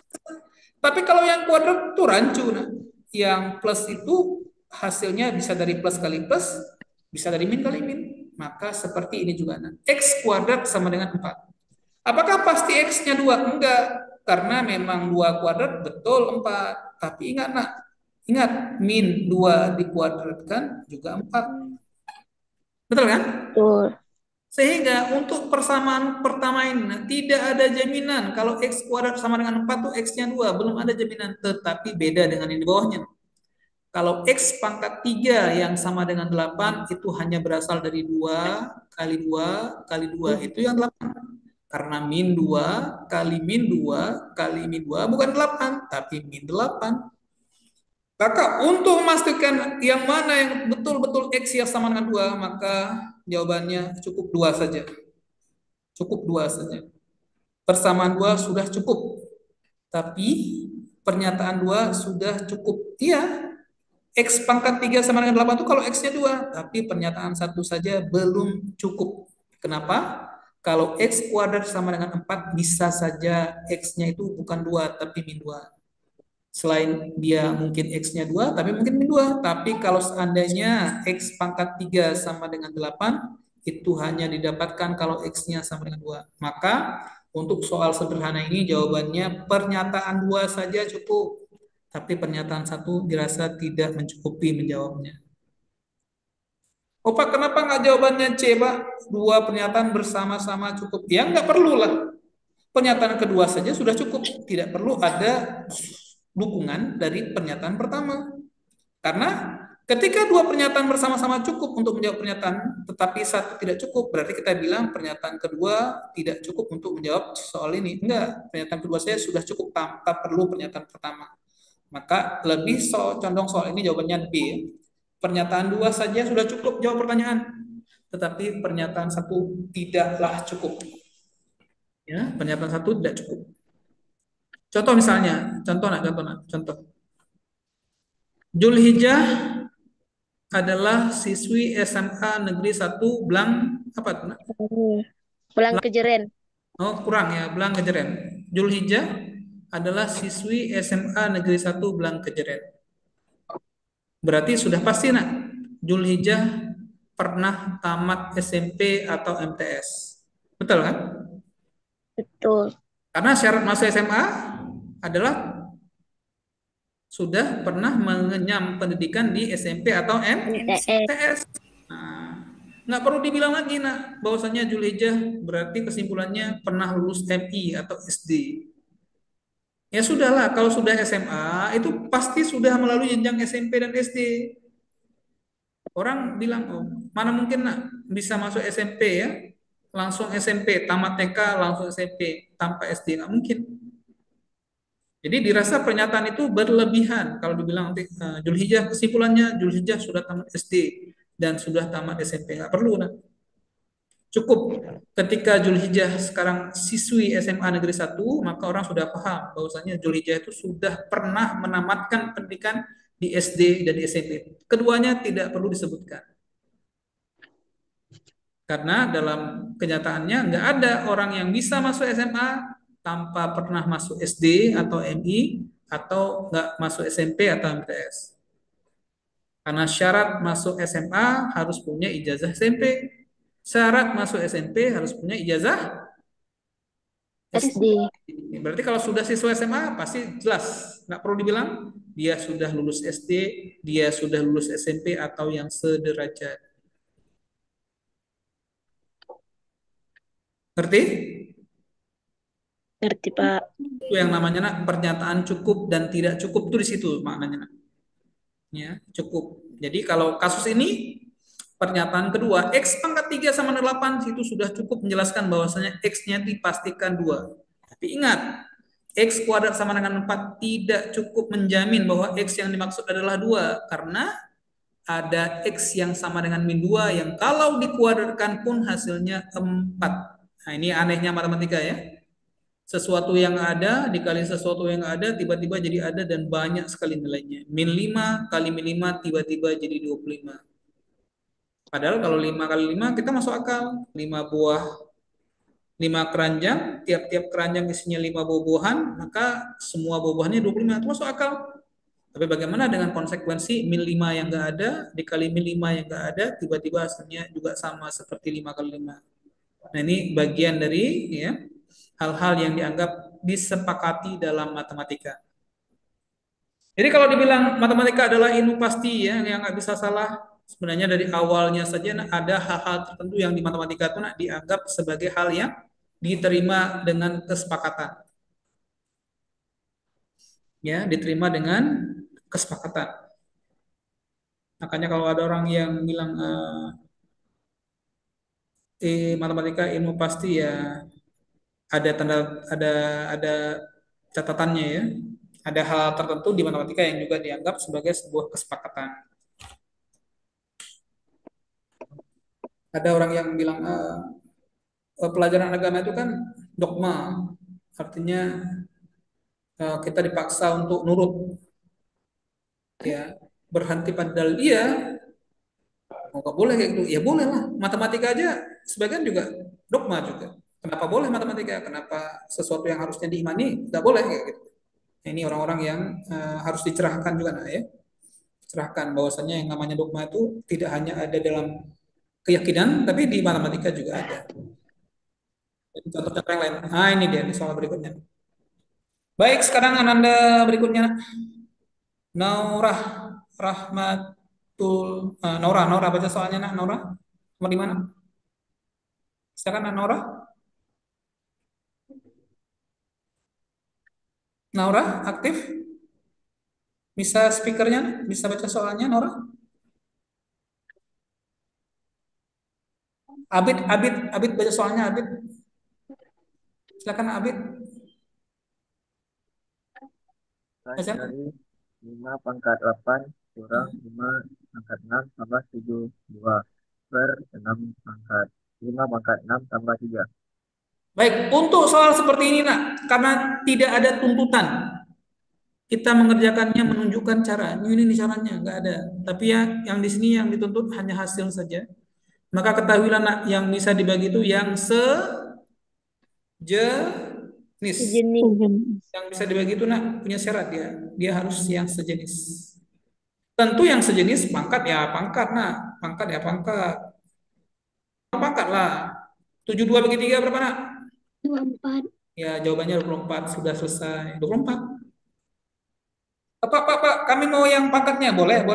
Tapi kalau yang kuadrat itu rancu. Nah. Yang plus itu hasilnya bisa dari plus kali plus, bisa dari min kali min. Maka seperti ini juga. Nah. X kuadrat sama dengan 4. Apakah pasti X-nya 2? Enggak. Karena memang 2 kuadrat betul 4. Tapi ingat, nak. Ingat, min 2 dikuadratkan juga 4. Betul kan? Betul. Sehingga untuk persamaan pertama ini, nah, tidak ada jaminan kalau X kuadrat sama dengan 4 tuh X-nya 2. Belum ada jaminan. Tetapi beda dengan yang di bawahnya. Kalau X pangkat 3 yang sama dengan 8 itu hanya berasal dari 2 kali 2 kali 2. Itu yang 8. Karena min 2 kali min 2 kali min 2 bukan 8, tapi min 8. Maka untuk memastikan yang mana yang betul-betul X yang sama dengan 2, maka jawabannya cukup 2 saja. Cukup 2 saja. Persamaan 2 sudah cukup. Tapi pernyataan 2 sudah cukup. Iya, X pangkat 3 sama dengan 8 itu kalau X-nya 2. Tapi pernyataan 1 saja belum cukup. Kenapa? Kalau X kuadrat sama dengan 4, bisa saja X-nya itu bukan 2, tapi min 2. Selain dia mungkin X-nya 2, tapi mungkin min 2. Tapi kalau seandainya X pangkat 3 sama dengan 8, itu hanya didapatkan kalau X-nya sama dengan 2. Maka untuk soal sederhana ini jawabannya pernyataan 2 saja cukup. Tapi pernyataan 1 dirasa tidak mencukupi menjawabnya. Oh Pak, kenapa nggak jawabannya C, Pak? Dua pernyataan bersama-sama cukup. Ya nggak perlu lah. Pernyataan kedua saja sudah cukup. Tidak perlu ada dukungan dari pernyataan pertama. Karena ketika dua pernyataan bersama-sama cukup untuk menjawab pernyataan, tetapi satu tidak cukup, berarti kita bilang pernyataan kedua tidak cukup untuk menjawab soal ini. Enggak, pernyataan kedua saya sudah cukup tanpa perlu pernyataan pertama. Maka lebih condong soal ini jawabannya B. Pernyataan dua saja sudah cukup jawab pertanyaan, tetapi pernyataan satu tidaklah cukup. Ya, pernyataan satu tidak cukup. Contoh misalnya, contoh. Julhijjah adalah siswi SMA Negeri 1 Blang apa tuh? Nak? Pulang Kejeren. Oh, kurang ya, Blang Kejeren. Julhijjah adalah siswi SMA Negeri 1 Blang Kejeren. Berarti sudah pasti nak, Julhijjah pernah tamat SMP atau MTS. Betul kan? Betul. Karena syarat masuk SMA adalah sudah pernah mengenyam pendidikan di SMP atau MTS. Nah, nggak perlu dibilang lagi nak, bahwasanya Julhijjah berarti kesimpulannya pernah lulus MI atau SD. Ya sudahlah, kalau sudah SMA itu pasti sudah melalui jenjang SMP dan SD. Orang bilang, oh mana mungkin nak bisa masuk SMP ya, langsung SMP, tamat TK langsung SMP tanpa SD, nggak mungkin. Jadi dirasa pernyataan itu berlebihan kalau dibilang nanti Julhijjah, kesimpulannya Julhijjah sudah tamat SD dan sudah tamat SMP, nggak perlu nak. Cukup ketika Julhijjah sekarang siswi SMA Negeri 1, maka orang sudah paham bahwasanya Julhijjah itu sudah pernah menamatkan pendidikan di SD dan di SMP. Keduanya tidak perlu disebutkan. Karena dalam kenyataannya nggak ada orang yang bisa masuk SMA tanpa pernah masuk SD atau MI atau nggak masuk SMP atau MTS. Karena syarat masuk SMA harus punya ijazah SMP. Syarat masuk SMP harus punya ijazah SD. Berarti kalau sudah siswa SMA pasti jelas, nggak perlu dibilang dia sudah lulus SD, dia sudah lulus SMP atau yang sederajat. Ngerti? Ngerti, Pak. Itu yang namanya nak, pernyataan cukup dan tidak cukup itu di situ maknanya nak. Ya, cukup. Jadi kalau kasus ini pernyataan kedua X pangkat 3 sama 8 itu sudah cukup menjelaskan bahwasanya X-nya dipastikan 2. Tapi ingat, X kuadrat sama dengan 4 tidak cukup menjamin bahwa X yang dimaksud adalah 2 karena ada X yang sama dengan min 2 yang kalau dikuadratkan pun hasilnya 4. Nah, ini anehnya matematika ya. Sesuatu yang ada dikali sesuatu yang ada tiba-tiba jadi ada dan banyak sekali nilainya. Min 5 kali min 5 tiba-tiba jadi 25. Padahal kalau 5 kali 5 kita masuk akal. 5 keranjang, tiap-tiap keranjang isinya 5 buah-buahan, maka semua buah-buahannya 25. Itu masuk akal. Tapi bagaimana dengan konsekuensi min 5 yang enggak ada, dikali min 5 yang enggak ada, tiba-tiba hasilnya juga sama seperti 5 kali 5. Nah ini bagian dari ya hal-hal yang dianggap disepakati dalam matematika. Jadi kalau dibilang matematika adalah ilmu pasti ya, yang nggak bisa salah, sebenarnya dari awalnya saja ada hal-hal tertentu yang di matematika itu dianggap sebagai hal yang diterima dengan kesepakatan. Ya, diterima dengan kesepakatan. Makanya kalau ada orang yang bilang matematika ilmu pasti ya ada ada catatannya ya. Ada hal tertentu di matematika yang juga dianggap sebagai sebuah kesepakatan. Ada orang yang bilang pelajaran agama itu kan dogma, artinya kita dipaksa untuk nurut, ya berhenti pada dalil. Iya, nggak boleh kayak gitu. Ya boleh lah. Matematika aja sebagian juga dogma juga. Kenapa boleh matematika? Kenapa sesuatu yang harusnya diimani nggak boleh kayak gitu? Ini orang-orang yang harus dicerahkan juga nah ya. Cerahkan bahwasanya yang namanya dogma itu tidak hanya ada dalam keyakinan, tapi di matematika juga ada. Contoh-contoh yang lain. Nah ini dia soal berikutnya. Baik, sekarang Ananda berikutnya. Naurah Rahmat Betul. Nora, Nora baca soalnya nak, Nora. Nomor di mana? Silakan nak, Nora. Nora, aktif? Bisa speakernya? Bisa baca soalnya, Nora? Abid baca soalnya, Abid. Silakan Abid. Baca. Dari 5 pangkat 8 kurang 5 pangkat 6 tambah 72 per 6 pangkat 5 pangkat 6 tambah 3. Baik, untuk soal seperti ini nak, karena tidak ada tuntutan, kita mengerjakannya menunjukkan cara. Ini caranya, nggak ada. Tapi yang di sini yang dituntut hanya hasil saja. Maka ketahuilah nak, yang bisa dibagi itu yang sejenis. Sejenis. Yang bisa dibagi itu nak punya syarat dia. Dia harus yang sejenis. Tentu yang sejenis pangkat ya pangkat nak, pangkat ya pangkat. Pangkat lah. 72 bagi 3 berapa nak? 24. Ya jawabannya 24 sudah selesai. 24. Pak, kami mau yang pangkatnya. Boleh. 5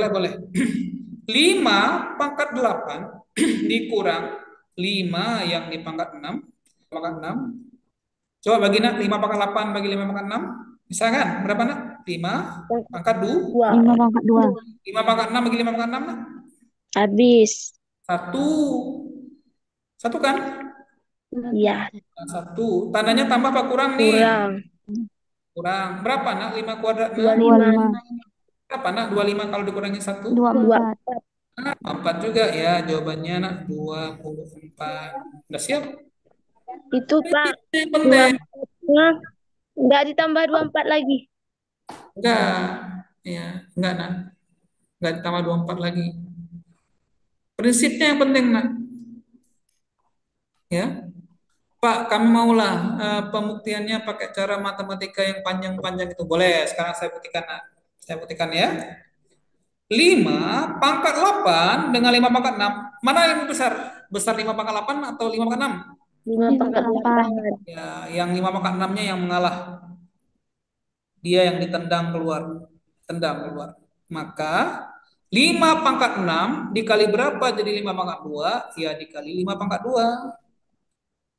pangkat 8 dikurang 5 yang di pangkat 6. Pangkat 6. Coba bagi nak 5 pangkat 8 bagi 5 pangkat 6. Bisa kan? Berapa nak? 5 pangkat 2. 5 pangkat 2. 5 pangkat 6 bagi 5 pangkat 6 nak? Habis. 1. 1 kan? Iya. 1. Tandanya tambah apa kurang nih? Kurang. Kurang. Berapa nak? 5 kuadrat nak? 25. Berapa nak? 25 kalau dikurangi 1? 24. 4 juga ya jawabannya nak 24. Udah siap? Itu Pak. Ini penting. 24-nya nggak ditambah 24 lagi. Enggak. Ya, enggak nak. Enggak ditambah 24 lagi. Prinsipnya yang penting nak. Ya. Pak, kami maulah pembuktiannya pakai cara matematika yang panjang-panjang itu. Boleh, sekarang saya buktikan nak. Saya buktikan ya. 5 pangkat 8 dengan 5 pangkat 6. Mana yang lebih besar? Besar 5 pangkat 8 atau 5 pangkat 6? 5 pangkat 8. Ya, yang 5 pangkat 6-nya yang mengalah. Dia yang ditendang keluar. Tendang keluar. Maka 5 pangkat 6 dikali berapa jadi 5 pangkat 2? Ya dikali 5 pangkat 2.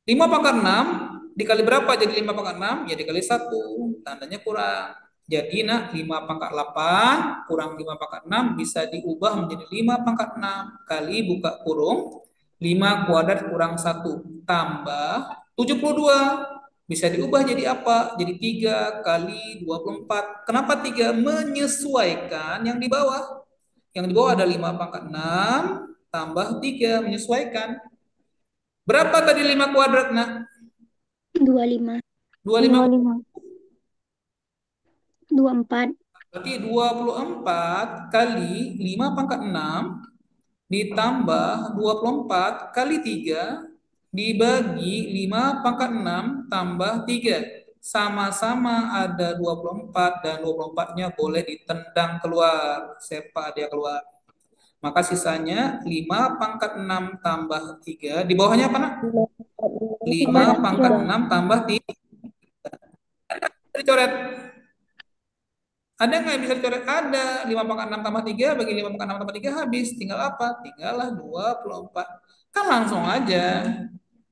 5 pangkat 6 dikali berapa jadi 5 pangkat 6? Ya dikali 1. Tandanya kurang. Jadi nak 5 pangkat 8 kurang 5 pangkat 6 bisa diubah menjadi 5 pangkat 6 kali buka kurung 5 kuadrat kurang 1 tambah 72. Bisa diubah jadi apa? Jadi 3 kali 24. Kenapa 3? Menyesuaikan yang di bawah. Yang di bawah ada 5 pangkat 6 tambah 3 menyesuaikan. Berapa tadi 5 kuadrat nak? 25. 25. 24. Berarti 24 kali 5 pangkat 6 ditambah 24 kali 3 dibagi 5 pangkat 6 tambah 3. Sama-sama ada 24 dan 24-nya boleh ditendang keluar. Sepak dia keluar. Maka sisanya 5 pangkat 6 tambah 3. Di bawahnya apa nak? 5 pangkat 6 tambah 3. Dicoret. Ada nggak yang bisa dicoret? Ada. 5 pangkat 6 tambah 3 bagi 5 pangkat 6 tambah 3 habis. Tinggal apa? Tinggallah 24. Kan langsung aja.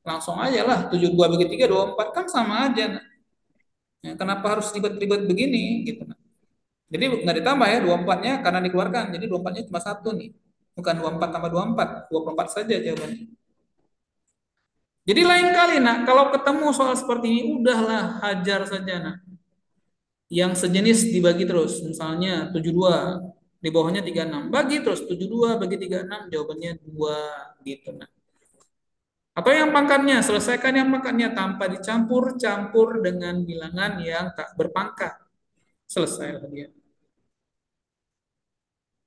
Langsung aja lah. 72 bagi 3, 24. Kan sama aja. Ya, kenapa harus ribet-ribet begini? Gitu. Jadi nggak ditambah ya 24-nya karena dikeluarkan. Jadi 24-nya cuma 1 nih. Bukan 24 tambah 24. 24 saja jawabannya. Jadi lain kali nak, kalau ketemu soal seperti ini, udahlah hajar saja nak. Yang sejenis dibagi terus, misalnya 72, di bawahnya 36. Bagi terus, 72 bagi 36, jawabannya 2, gitu nah. Atau yang pangkatnya, selesaikan yang pangkatnya tanpa dicampur-campur dengan bilangan yang tak berpangkat. Selesai dia.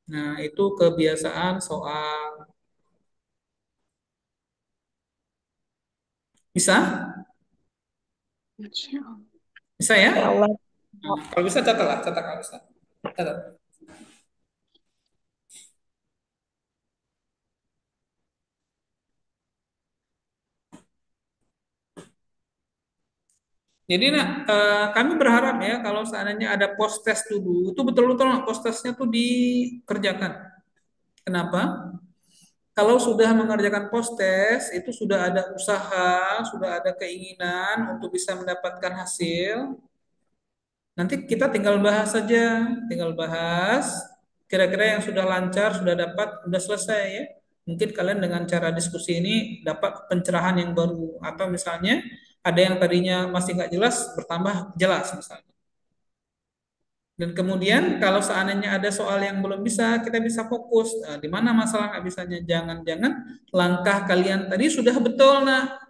Nah, itu kebiasaan soal. Bisa? Bisa ya? Allah. Nah, kalau bisa catatlah, catat kalau bisa. Catat. Jadi nak, kami berharap ya kalau seandainya ada post test dulu, itu betul-betul post testnya tuh dikerjakan. Kenapa? Kalau sudah mengerjakan post-test, itu sudah ada usaha, sudah ada keinginan untuk bisa mendapatkan hasil. Nanti kita tinggal bahas saja, tinggal bahas. Kira-kira yang sudah lancar, sudah dapat, sudah selesai ya. Mungkin kalian dengan cara diskusi ini dapat pencerahan yang baru. Atau misalnya ada yang tadinya masih nggak jelas, bertambah jelas misalnya. Dan kemudian kalau seandainya ada soal yang belum bisa, kita bisa fokus. Nah, di mana masalah nggak bisanya? Jangan-jangan langkah kalian tadi sudah betul, nah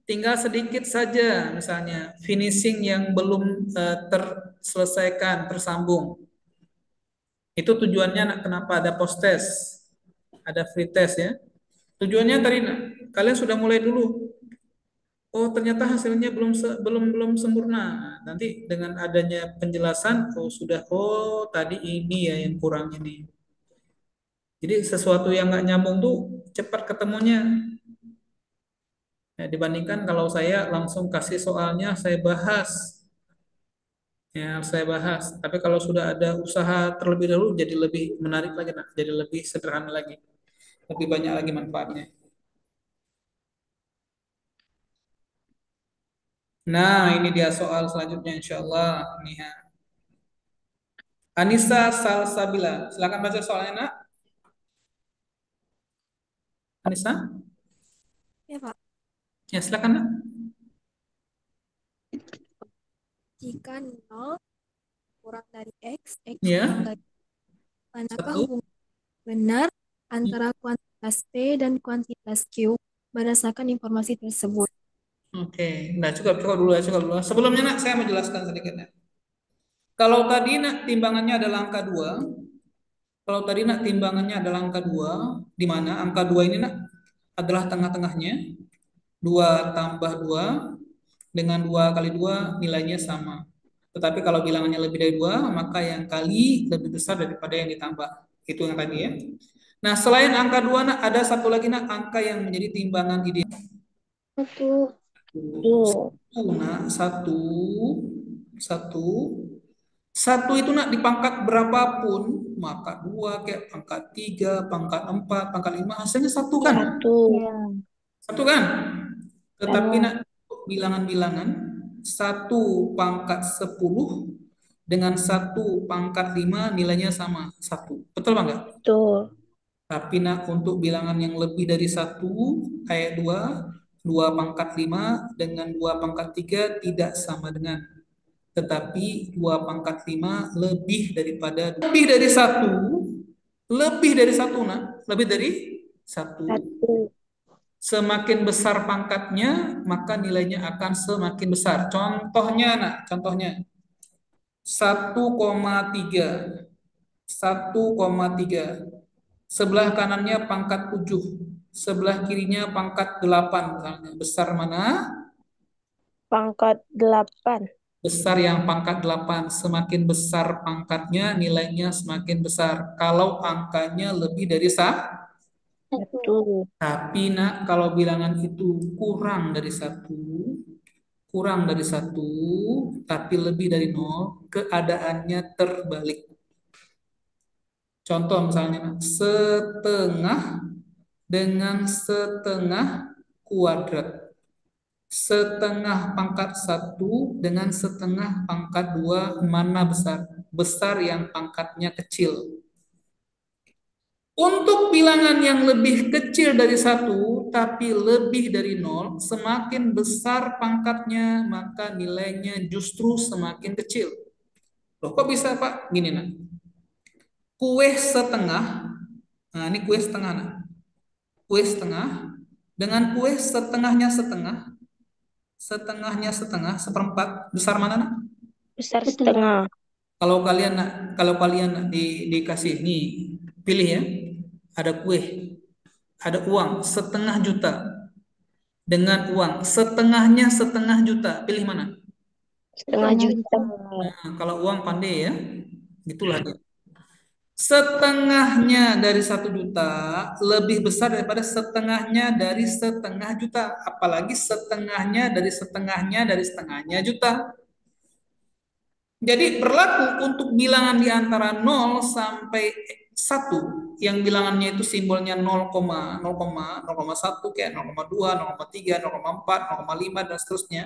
tinggal sedikit saja, misalnya finishing yang belum terselesaikan, tersambung. Itu tujuannya, nak, kenapa ada post test, ada free test ya. Tujuannya tadi, nak, kalian sudah mulai dulu. Oh, ternyata hasilnya belum sempurna. Nah, nanti dengan adanya penjelasan, oh sudah, oh tadi ini ya yang kurang ini. Jadi sesuatu yang nggak nyambung tuh cepat ketemunya. Ya, dibandingkan kalau saya langsung kasih soalnya, saya bahas. Ya, saya bahas. Tapi kalau sudah ada usaha terlebih dahulu, jadi lebih menarik lagi, nak. Jadi lebih sederhana lagi. Lebih banyak lagi manfaatnya. Nah, ini dia soal selanjutnya, insya Allah. Nih, ya. Anissa Salsabila. Silakan baca soalnya, nak. Anissa? Ya, Pak. Ya, silakan, nak. Jika 0 kurang dari X Ya, kurang dari manakah satu. hubungan benar antara kuantitas P dan kuantitas Q berdasarkan informasi tersebut? Oke, nah cukup dulu ya, cukup dulu. Sebelumnya, nak, saya mau jelaskan sedikit, nak. Kalau tadi, nak, timbangannya adalah angka 2. Kalau tadi, nak, timbangannya adalah angka 2, di mana angka 2 ini, nak, adalah tengah-tengahnya. 2 tambah 2 dengan 2 kali 2 nilainya sama. Tetapi kalau bilangannya lebih dari 2, maka yang kali lebih besar daripada yang ditambah. Itu yang tadi ya. Nah, selain angka 2, nak, ada satu lagi, nak, angka yang menjadi timbangan ideal. Satu. Satu, nak, satu. Satu itu, nak, di pangkat berapapun, maka 2, kayak pangkat 3, pangkat 4, pangkat 5, hasilnya satu kan? Satu. Satu kan? Tetapi, nak, bilangan-bilangan 1 pangkat 10 dengan 1 pangkat 5 nilainya sama, 1. Betul Bang? Nggak? Betul. Tapi, nak, untuk bilangan yang lebih dari 1, kayak 2 pangkat 5 dengan 2 pangkat 3 tidak sama dengan. Tetapi 2 pangkat 5 lebih dari 1, nak, lebih dari 1. Satu. Semakin besar pangkatnya, maka nilainya akan semakin besar. Contohnya, nak, contohnya 1,3. 1,3. Sebelah kanannya pangkat 7, sebelah kirinya pangkat 8 misalnya. Besar mana? Pangkat 8. Besar yang pangkat 8. Semakin besar pangkatnya, nilainya semakin besar. Kalau angkanya lebih dari 1. Satu. Tapi, nak, kalau bilangan itu kurang dari 1, tapi lebih dari 0, keadaannya terbalik. Contoh misalnya, nak, setengah dengan setengah kuadrat. Setengah pangkat 1 dengan setengah pangkat 2, mana besar? Besar yang pangkatnya kecil. Untuk bilangan yang lebih kecil dari 1, tapi lebih dari 0, semakin besar pangkatnya, maka nilainya justru semakin kecil. Loh, kok bisa, Pak? Gini, nak. Kue setengah, nah ini kue setengah, nak. Kue setengah, dengan kue setengahnya setengah, seperempat, besar mana, nak? Besar setengah. Kalau kalian, nak, nak, dikasih nih, pilih ya. Ada kue, ada uang setengah juta dengan uang setengahnya setengah juta, pilih mana? Setengah juta. Nah, kalau uang pandai ya, gitulah dia. Setengahnya dari 1 juta lebih besar daripada setengahnya dari setengah juta, apalagi setengahnya dari setengahnya juta. Jadi berlaku untuk bilangan di antara 0 sampai 1 yang bilangannya itu simbolnya 0,1 kayak 0,2, 0,3, 0,4, 0,5 dan seterusnya.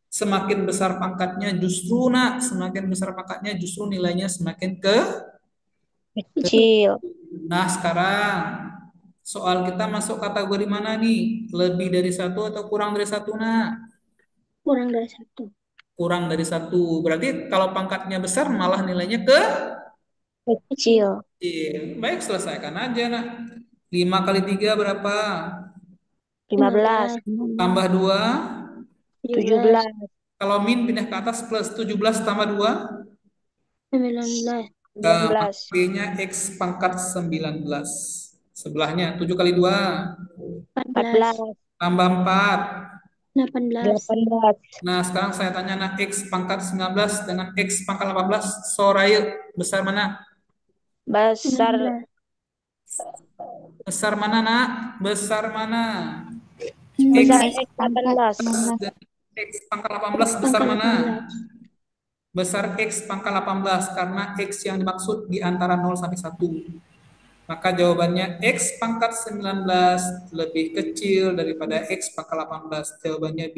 Semakin besar pangkatnya justru semakin besar pangkatnya justru nilainya semakin Kecil. Nah, sekarang soal kita masuk kategori mana nih? Lebih dari 1 atau kurang dari 1, nak? Kurang dari 1. Kurang dari 1. Berarti kalau pangkatnya besar malah nilainya Kecil. kecil. Baik, selesaikan aja, nak. 5 kali 3 berapa? 15. Tambah 2. 17. Kalau min pindah ke atas plus 17 tambah 2. 19. 19. B-nya X pangkat 19. Sebelahnya 7 kali 2. 14. Tambah 4. 18. 18. Nah, sekarang saya tanya, nak, X pangkat 19 dengan X pangkat 18. Soraya, besar mana? Besar. 19. Besar mana, nak? Besar mana? Besar X X 18. dan X pangkat 18 besar Pangkat mana? 18. Besar X pangkat 18 karena X yang dimaksud di antara 0 sampai 1. Maka jawabannya X pangkat 19 lebih kecil daripada X pangkat 18. Jawabannya B.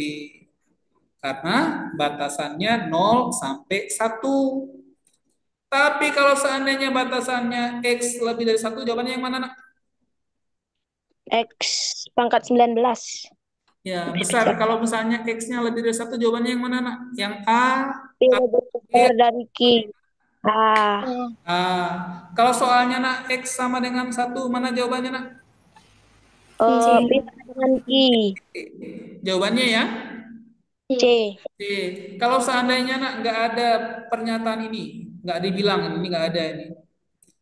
Karena batasannya 0 sampai 1. Tapi kalau seandainya batasannya X lebih dari 1, jawabannya yang mana, nak? X pangkat 19. Ya, besar. Kalau misalnya X-nya lebih dari 1, jawabannya yang mana, nak? Yang A, P lebih besar dari Q. A. A. Kalau soalnya, nak, X sama dengan 1, mana jawabannya, nak? P sama dengan Q. Jawabannya ya? C. C. Kalau seandainya, nak, nggak ada pernyataan ini, nggak dibilang, ini nggak ada ini.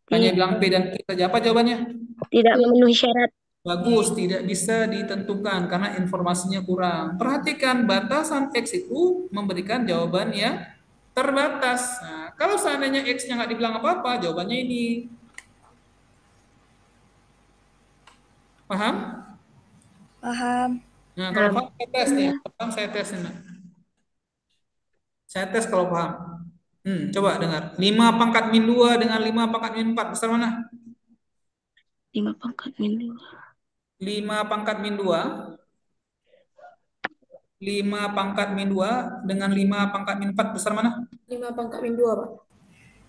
Hanya bilang P dan Q saja. Apa jawabannya? Tidak memenuhi syarat. Bagus, tidak bisa ditentukan karena informasinya kurang. Perhatikan batasan X itu memberikan jawaban yang terbatas. Nah, kalau seandainya X-nya nggak dibilang apa-apa, jawabannya ini. Paham? Paham. Nah, kalau paham saya tes nih. Paham saya tes nih. Saya tes kalau paham. Coba dengar. 5 pangkat min 2 dengan 5 pangkat min 4 besar mana? 5 pangkat min 2. 5 pangkat min 2. 5 pangkat min 2 dengan 5 pangkat min 4 besar mana? 5 pangkat min 2, Pak.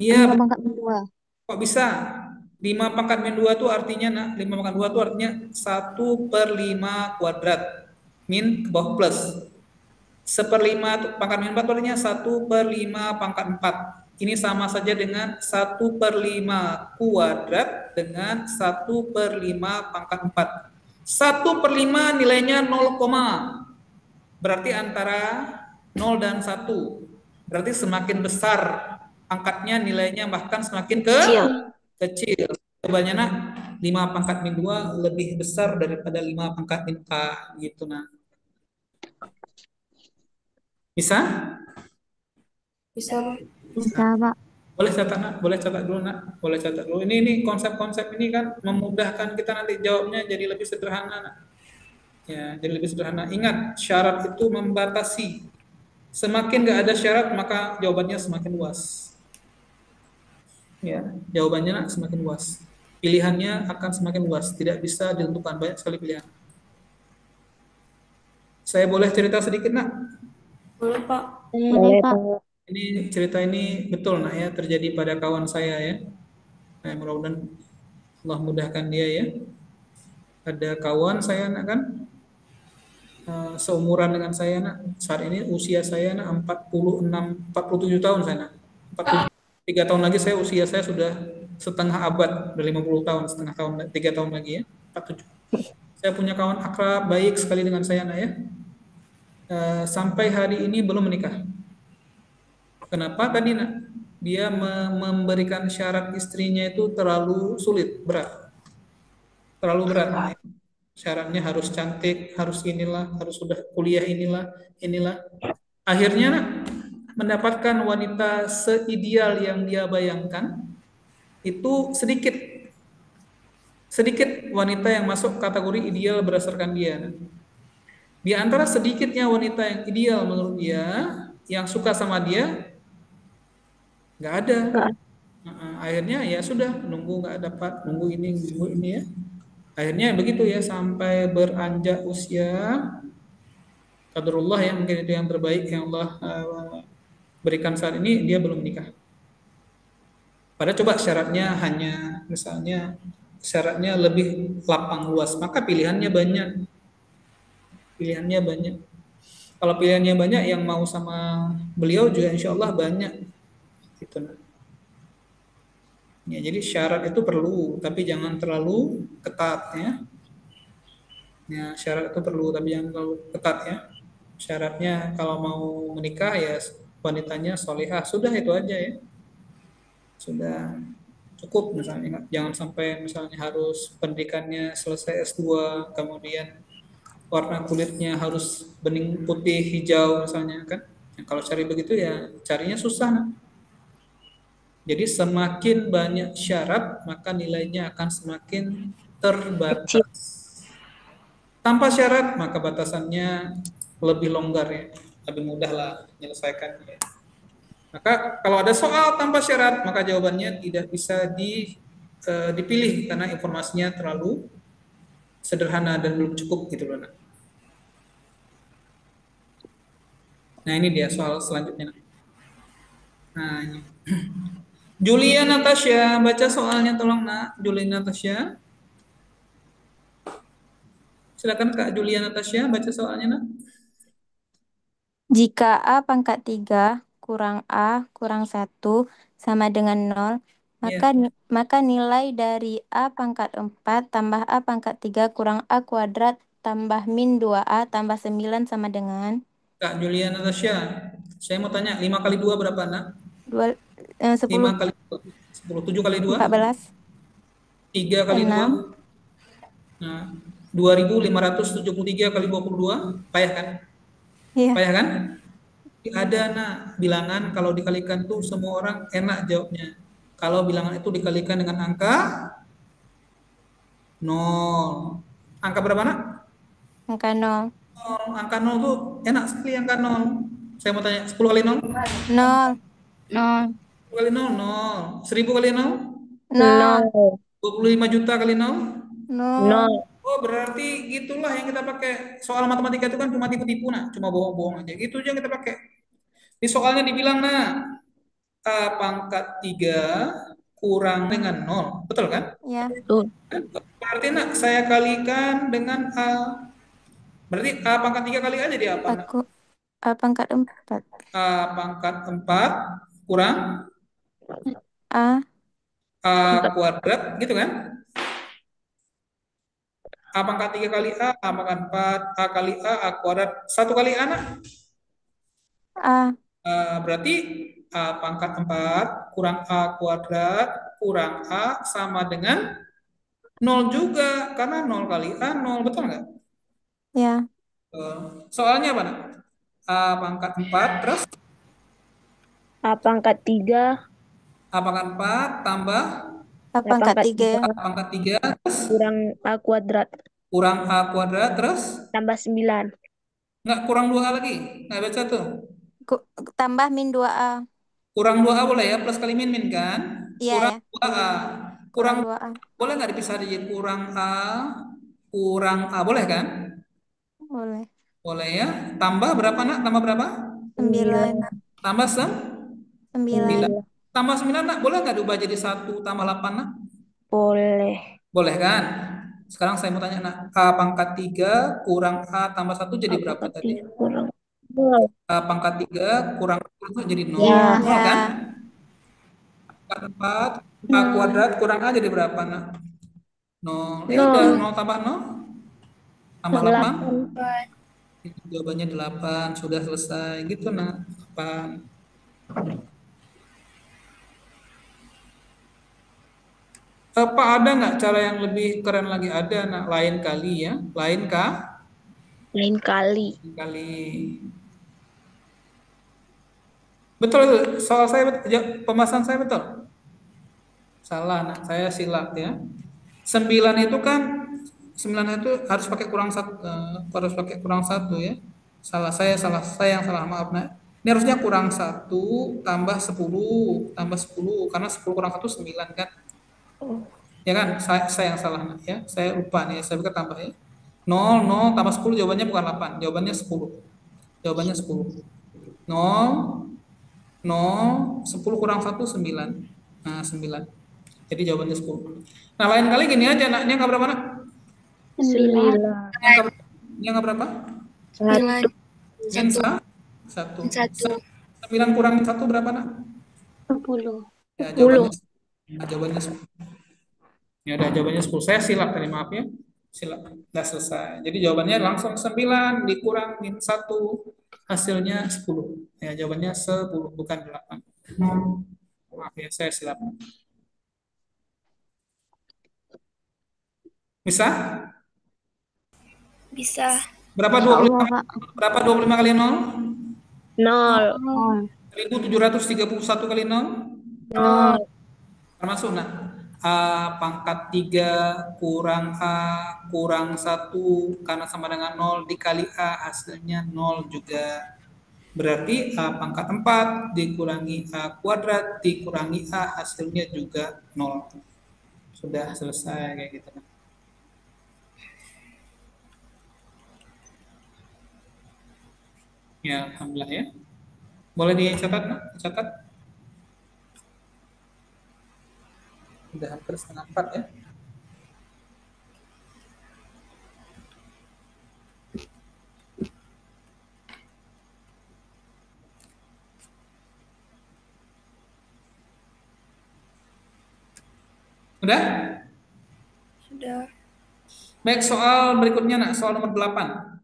Iya, 5 pangkat min 2. kok bisa? 5 pangkat min 2 itu artinya, nah, 5 pangkat 2 itu artinya 1/5 kuadrat. Min ke bawah plus. 1/5 pangkat min 4 itu artinya 1/5 pangkat 4. Ini sama saja dengan 1/5 kuadrat dengan 1/5 pangkat 4. 1/5 nilainya 0, berarti antara 0 dan 1. Berarti semakin besar angkatnya nilainya bahkan semakin kecil. Jawabannya, nak, 5 pangkat min 2 lebih besar daripada 5 pangkat min 4 gitu, nah. Bisa? Bisa, Pak. Bisa, Pak. Boleh catat, nak? Boleh catat dulu, nak? Boleh catat dulu. Ini konsep-konsep ini kan memudahkan kita nanti jawabnya jadi lebih sederhana, nak. Ya, jadi lebih sederhana. Ingat, syarat itu membatasi. Semakin nggak ada syarat, maka jawabannya semakin luas. Ya, jawabannya, nak, semakin luas. Pilihannya akan semakin luas. Tidak bisa ditentukan, banyak sekali pilihan. Saya boleh cerita sedikit, nak? Boleh, Pak. Boleh, Pak. Ini cerita ini betul, nak, ya, terjadi pada kawan saya, ya. Nah, mudah-mudahan Allah mudahkan dia, ya. Ada kawan saya, nak, kan, seumuran dengan saya, nak. Saat ini usia saya, nak, 47 tahun saya, nak. 3 tahun lagi usia saya sudah setengah abad, udah 50 tahun, setengah tahun, 3 tahun lagi, ya. 47. Saya punya kawan akrab baik sekali dengan saya, nak, ya. Sampai hari ini belum menikah. Kenapa tadi, nak? Dia memberikan syarat istrinya itu terlalu sulit, berat. Terlalu berat, nak, ya. Syaratnya harus cantik, harus inilah, harus sudah kuliah inilah. Akhirnya, nak, mendapatkan wanita seideal yang dia bayangkan itu sedikit wanita yang masuk kategori ideal berdasarkan dia, nak. Di antara sedikitnya wanita yang ideal menurut dia, yang suka sama dia, nggak ada. Nah, akhirnya ya sudah nunggu nggak dapat, nunggu ini ya. Akhirnya begitu ya sampai beranjak usia qadarullah ya, mungkin itu yang terbaik yang Allah berikan saat ini, dia belum menikah. Padahal coba syaratnya hanya misalnya syaratnya lebih lapang luas, maka pilihannya banyak. Pilihannya banyak. Kalau pilihannya banyak, yang mau sama beliau juga insya Allah banyak. Gitu. Ya, jadi syarat itu perlu, tapi jangan terlalu ketat ya. Ya, syarat itu perlu, tapi jangan terlalu ketat ya. Syaratnya kalau mau menikah ya wanitanya solihah, sudah itu aja ya. Sudah cukup misalnya, jangan sampai misalnya harus pendidikannya selesai S2, kemudian warna kulitnya harus bening putih hijau misalnya kan. Ya, kalau cari begitu ya carinya susah. Nah. Jadi semakin banyak syarat maka nilainya akan semakin Kecil. terbatas. Tanpa syarat maka batasannya lebih longgar ya, lebih mudah lah menyelesaikannya. Maka kalau ada soal tanpa syarat maka jawabannya tidak bisa dipilih karena informasinya terlalu sederhana dan belum cukup gitu loh. Nah ini dia soal selanjutnya. Nah ini. Julia Natasha, baca soalnya tolong nak. Julia Natasha. Silakan Kak Julia Natasha, baca soalnya nak. Jika A pangkat 3 kurang A kurang 1 sama dengan 0, Iya. maka nilai dari A pangkat 4 tambah A pangkat 3 kurang A kuadrat tambah min 2A tambah 9 sama dengan Kak Julia Natasha, saya mau tanya 5 kali 2 berapa nak? 5 10, kali 2, 10, 7 kali 2, 14, 3 kali 2, 6. nah 2573 kali 22, payah kan? Iya. Payah kan? Ada nak bilangan kalau dikalikan tuh semua orang enak jawabnya. Kalau bilangan itu dikalikan dengan angka 0. Angka berapa nak? Angka 0. Angka 0 tuh enak sekali angka 0. Saya mau tanya 10 kali 0? 0. 10 kali 0, 0. 1000 kali 0? 0. 25 juta kali 0? 0. Oh, berarti gitulah yang kita pakai. Soal matematika itu kan cuma tipu-tipu nah, cuma bohong-bohong aja. Gitu aja yang kita pakai. Di soalnya dibilang nah, A pangkat 3 kurang dengan 0. Betul kan? Ya. Berarti nak saya kalikan dengan A. Berarti A pangkat 3 kali aja dia apa? Aku A pangkat 4. A pangkat 4 kurang A kuadrat, gitu kan? A pangkat 3 kali A pangkat 4, A kali A kuadrat. 1 kali A, nak? A. Berarti A pangkat 4 kurang A kuadrat kurang A sama dengan 0 juga. Karena 0 kali A, 0. Betul nggak? Ya. Soalnya apa, nak? A pangkat 4 terus? A pangkat 3 A pangkat 4 tambah A pangkat 3 A pangkat 3 terus kurang A kuadrat kurang A kuadrat terus tambah 9. nggak kurang 2A lagi? Nggak baca tuh. tambah min 2A. Kurang 2A boleh ya, plus kali min kan? Iya Kurang ya. 2A. Kurang 2A. Boleh nggak dipisah jadi kurang A boleh kan? Boleh. Boleh ya. Tambah berapa nak? Tambah berapa? 9. Tambah 9. Tambah 9 nak, boleh nggak diubah jadi 1 tambah 8 nak? Boleh. Boleh kan? Sekarang saya mau tanya nak, A pangkat 3 kurang A tambah 1 jadi A berapa pangkat tadi? 3 kurang 0. A pangkat 3 kurang 1 jadi 0. Ya. 0 kan? Pangkat 4 A kuadrat kurang A jadi berapa nak? 0. Ya udah 0 tambah 0 tambah 8. Itu jawabannya 8. Sudah selesai gitu nak. 8. Apa ada nggak cara yang lebih keren lagi? Ada nak, lain kali ya. Lain kali. Betul itu. Soal saya pembahasan saya betul. Salah nak, saya silap ya. 9 itu kan 9 itu harus pakai kurang 1 ya. Salah saya yang salah, maaf nak. Ini harusnya kurang 1 tambah 10 karena 10 kurang 1 9 kan? Ya kan? Saya yang salah ya. Saya lupa nih, saya pikir tambah ya. 0 tambah 10 jawabannya bukan 8, jawabannya 10. Jawabannya 10. 0 10 kurang 1 9. Nah, 9. Jadi jawabannya 10. Nah, lain kali gini aja, nak. Ini angka berapa, nak? 9. Ini angka berapa? 9. Min 1. 9 kurang 1 berapa, nak? 10. Ya, jawabannya 10. Ya udah, jawabannya 10. Saya silap tadi, maaf ya. Silap. Udah selesai. Jadi jawabannya langsung 9 dikurang min 1. Hasilnya 10. Ya, jawabannya 10, bukan 8. Maaf ya, saya silap. Bisa? Bisa. Berapa Insya 25? Allah, Pak. Berapa 25 kali 0? 0. 1731 kali 0? 0. Termasuk, nah. A pangkat 3 kurang A kurang 1 karena sama dengan 0 dikali A hasilnya 0 juga. Berarti A pangkat 4 dikurangi A kuadrat dikurangi A hasilnya juga 0. Sudah selesai kayak gitu. Ya, alhamdulillah ya. Boleh dicatat, nak? Catat. Udah hampir setengah 4 ya. Udah? Sudah. Baik, soal berikutnya, nak. Soal nomor 8.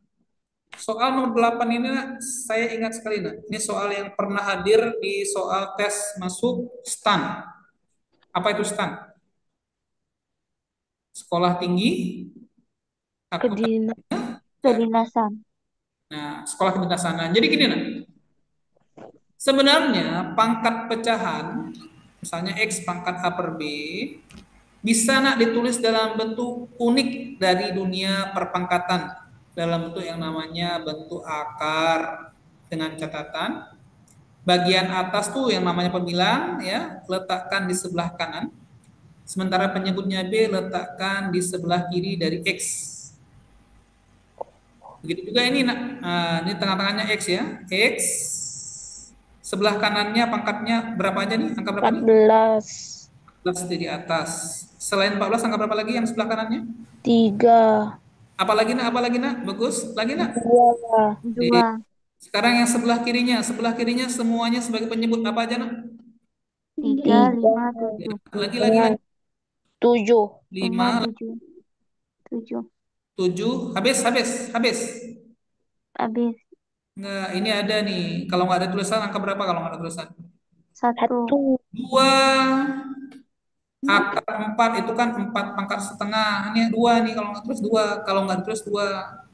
Soal nomor 8 ini, nak, saya ingat sekali, nak. Ini soal yang pernah hadir di soal tes masuk STAN. Apa itu STAN? Sekolah tinggi Kedinasan. Nah, sekolah kedinasan. Nah, jadi gini, nak. Sebenarnya pangkat pecahan, misalnya X pangkat A per B, bisa, nak, ditulis dalam bentuk unik dari dunia perpangkatan, dalam bentuk yang namanya bentuk akar, dengan catatan bagian atas tuh yang namanya pembilang ya letakkan di sebelah kanan, sementara penyebutnya B letakkan di sebelah kiri dari X. Begitu juga ini, nak. Nah, ini tengah-tengahnya X ya, X sebelah kanannya pangkatnya berapa aja nih, angka berapa nih? 14 di atas. Selain 14 angka berapa lagi yang sebelah kanannya? 3. Apalagi, nak? Apalagi, nak? Bagus lagi, nak? 2. Sekarang yang sebelah kirinya semuanya sebagai penyebut apa aja, nak? 3, 5, 7. Lagi 7. 5, 7. 7, habis. Habis. Enggak, ini ada nih. Kalau nggak ada tulisan, angka berapa kalau nggak ada tulisan? 1. 2. Akar 4 itu kan 4 pangkat setengah. Ini 2 nih, kalau nggak tulis 2. Kalau nggak tulis 2.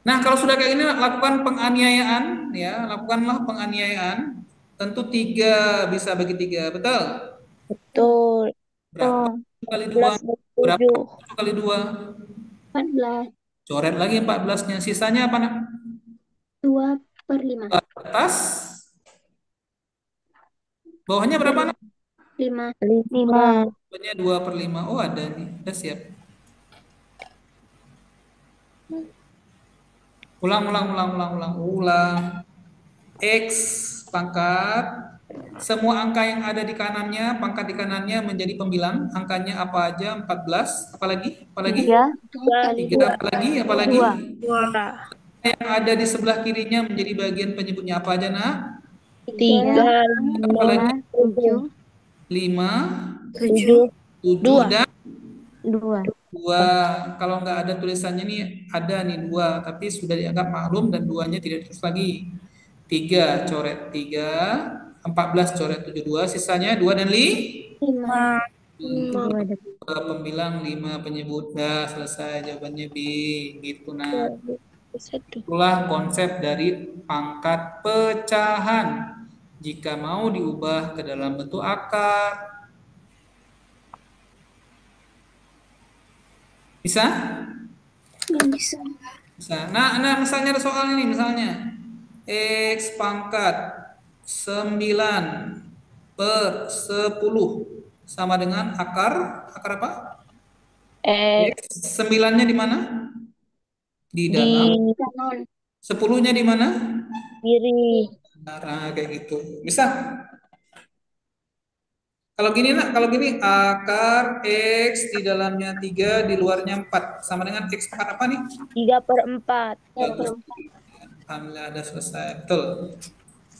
Nah, kalau sudah kayak gini, lakukan penganiayaan. Ya, lakukanlah penganiayaan. Tentu 3 bisa bagi 3, betul? Betul. Berapa kali 2? Berapa 7 kali 2? 14. Coret lagi 14-nya. Sisanya apa, nak? 2/5. Atas. Bawahnya berapa, nak? 5. 5. Bawahnya 2/5. Oh, ada nih. Udah siap. Ulang. X pangkat. Semua angka yang ada di kanannya, pangkat di kanannya menjadi pembilang. Angkanya apa aja? 14. Apalagi? 3. 3. Apalagi? 2. Yang ada di sebelah kirinya menjadi bagian penyebutnya apa aja, nak? 3. Apalagi? 7. 5, 7. 7 dan 2. 2. Kalau nggak ada tulisannya nih, ada nih 2, tapi sudah dianggap maklum dan 2-nya tidak ditulis lagi. 3 coret 3, 14 coret 72, sisanya 2 dan 5. 2 pembilang, 5 penyebut. Dah selesai, jawabannya B. Gitu, nah. Itulah konsep dari pangkat pecahan. Jika mau diubah ke dalam bentuk akar. Bisa? Nggak bisa. Bisa. Nah, misalnya ada soal ini, misalnya X pangkat 9 per 10 sama dengan akar apa? X 9-nya di mana? Di Di dalam. Kanan. 10-nya di mana? kiri. Nah, kayak gitu. Bisa? Kalau gini nak, kalau gini akar X di dalamnya 3, di luarnya 4. Sama dengan X pangkat apa nih? 3/4. Bagus. Alhamdulillah ada selesai. Betul.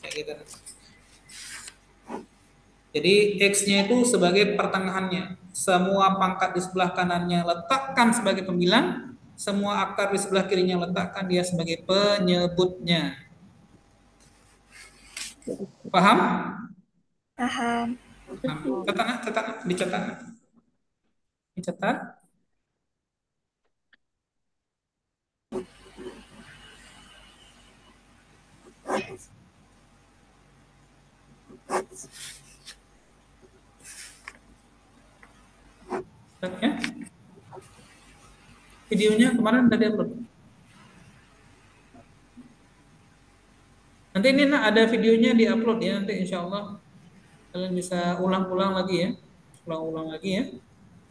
Kayak gitu. Jadi X-nya itu sebagai pertengahannya. Semua pangkat di sebelah kanannya letakkan sebagai pembilang. Semua akar di sebelah kirinya letakkan dia sebagai penyebutnya. Paham? Paham. Catat, dicatat. Dicatat. Ya. Videonya kemarin udah diupload. Nanti ini nak ada videonya diupload ya, nanti insya Allah kalian bisa ulang-ulang lagi ya, ulang-ulang lagi ya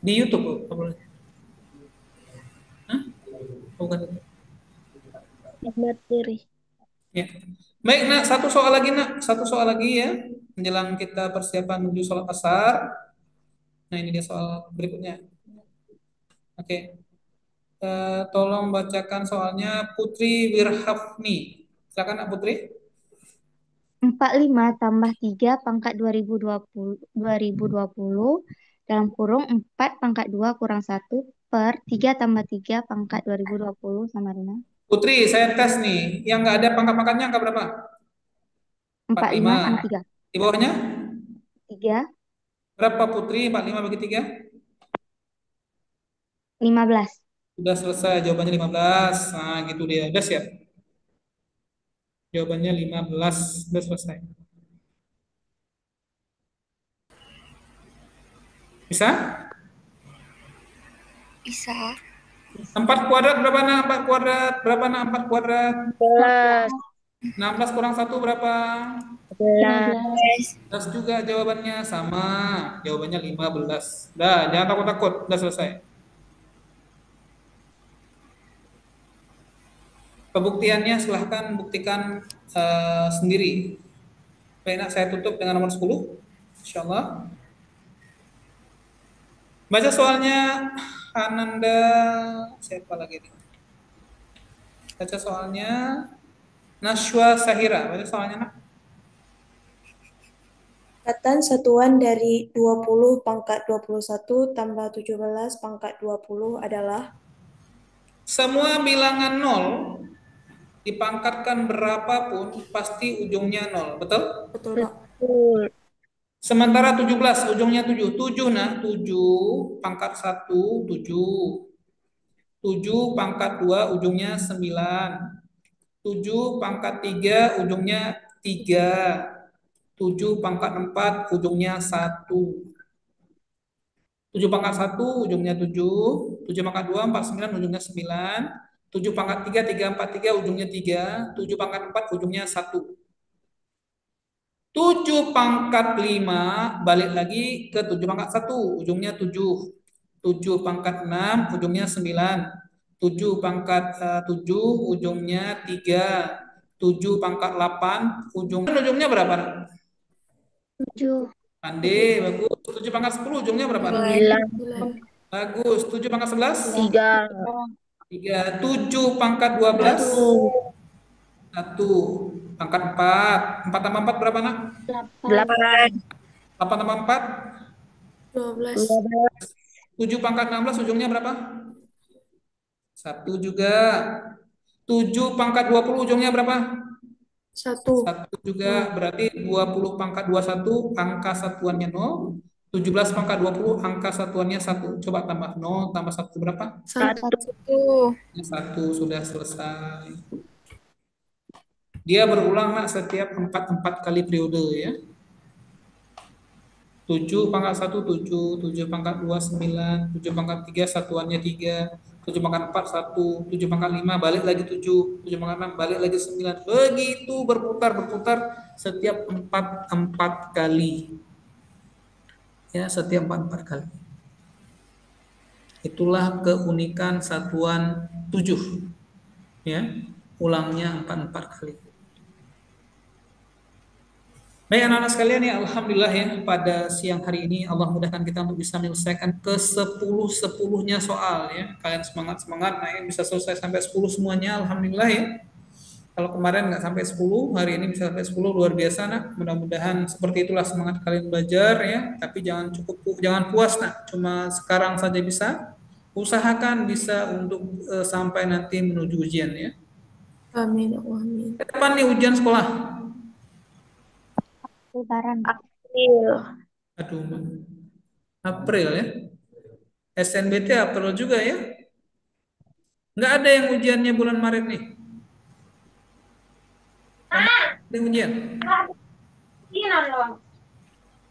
di YouTube Bu. Hah? Bukan itu. Materi. Ya. Baik nak, satu soal lagi ya, menjelang kita persiapan menuju sholat asar. Nah ini dia soal berikutnya. Oke. Tolong bacakan soalnya Putri Wirhafni. Silakan Nak Putri. 45 tambah 3 pangkat 2020 dalam kurung 4 pangkat 2 kurang 1 per 3 tambah 3 pangkat 2020 sama dengan Putri, saya tes nih. Yang nggak ada pangkat-pangkatnya angka berapa? 45 sama 3. Di bawahnya? 3. Berapa Putri? 45 bagi 3? 15. Sudah selesai, jawabannya 15. Nah, gitu dia. Udah siap? Jawabannya 15. Udah selesai. Bisa? Bisa. 4 kuadrat berapa nak? 4 kuadrat berapa nak? 4 kuadrat? 16 kurang 1 berapa? 11 juga jawabannya sama. Jawabannya 15. Dah, jangan takut-takut. Udah selesai. Pembuktiannya silahkan buktikan sendiri. Baik nak, saya tutup dengan nomor 10. Insyaallah. Baca soalnya Ananda, siapa lagi nih? Baca soalnya Nashwa Sahira. Baca soalnya nak. Katan satuan dari 20 pangkat 21 tambah 17 pangkat 20 adalah? Semua bilangan 0 dipangkatkan berapapun pasti ujungnya 0. Betul? Betul, Pak. Sementara 17 ujungnya 7. 7 nah, 7 pangkat 1 7. 7 pangkat 2 ujungnya 9. 7 pangkat 3 ujungnya 3. 7 pangkat 4 ujungnya 1. 7 pangkat 1 ujungnya 7. 7 pangkat 2 49 ujungnya 9. 7 pangkat 3 343 ujungnya 3. 7 pangkat 4 ujungnya 1. 7 pangkat 5 balik lagi ke 7 pangkat 1 ujungnya 7. 7 pangkat 6 ujungnya 9. 7 pangkat 7 ujungnya 3. 7 pangkat 8 ujungnya berapa? 7. Pandai, bagus. 7 pangkat 10 ujungnya berapa? 9. Bagus. 7 pangkat 11? 3. 3. 7 pangkat 12? 1. Pangkat 4. 4 tambah 4 berapa nak? 8. 8 tambah 4? 12. 7 pangkat 16 ujungnya berapa? 1 juga. 7 pangkat 20 ujungnya berapa? 1. 1 juga. Berarti 20 pangkat 21 angka satuannya 0. 17 pangkat 20 angka satuannya 1. Coba tambah 0 tambah 1 berapa? 1. 1 sudah selesai. Dia berulang nak setiap 4 kali periode ya. 7 pangkat 1 7, 7 pangkat 2 9, 7 pangkat 3 satuannya 3, 7 pangkat 4, 1, 7 pangkat 5, balik lagi 7, 7 pangkat 6, balik lagi 9. Begitu berputar setiap 4 kali. Ya, setiap 4 kali. Itulah keunikan satuan 7. Ya, ulangnya 4 kali. Baik anak-anak sekalian ya, alhamdulillah ya, pada siang hari ini Allah mudahkan kita untuk bisa menyelesaikan ke 10-10-nya soal ya. Kalian semangat-semangat, nah ya, bisa selesai sampai 10 semuanya, alhamdulillah ya. Kalau kemarin nggak sampai 10, hari ini bisa sampai 10, luar biasa nak. Mudah-mudahan seperti itulah semangat kalian belajar ya. Tapi jangan puas nak, cuma sekarang saja bisa. Usahakan bisa untuk sampai nanti menuju ujian ya. Amin. Amin. Kapan nih ujian sekolah? Lebaran. April. Aduh, April ya. SNBT April juga ya. Nggak ada yang ujiannya bulan Maret nih. Ada yang ujian?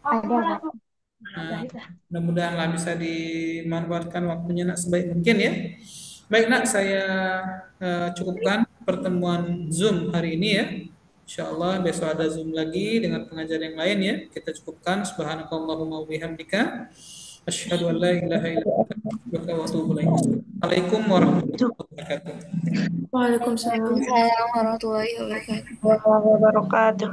Ada. Nah, mudah-mudahan bisa dimanfaatkan waktunya nak sebaik mungkin ya. Baik nak, saya cukupkan pertemuan Zoom hari ini ya. Insya Allah besok ada Zoom lagi dengan pengajar yang lain ya. Kita cukupkan. Subhanakallahumma wabihamdika. Asyhadu an la ilaha illa anta astaghfiruka wa atubu ilaik. Assalamualaikum warahmatullahi wabarakatuh. Waalaikumsalam. Waalaikumsalam warahmatullahi wabarakatuh.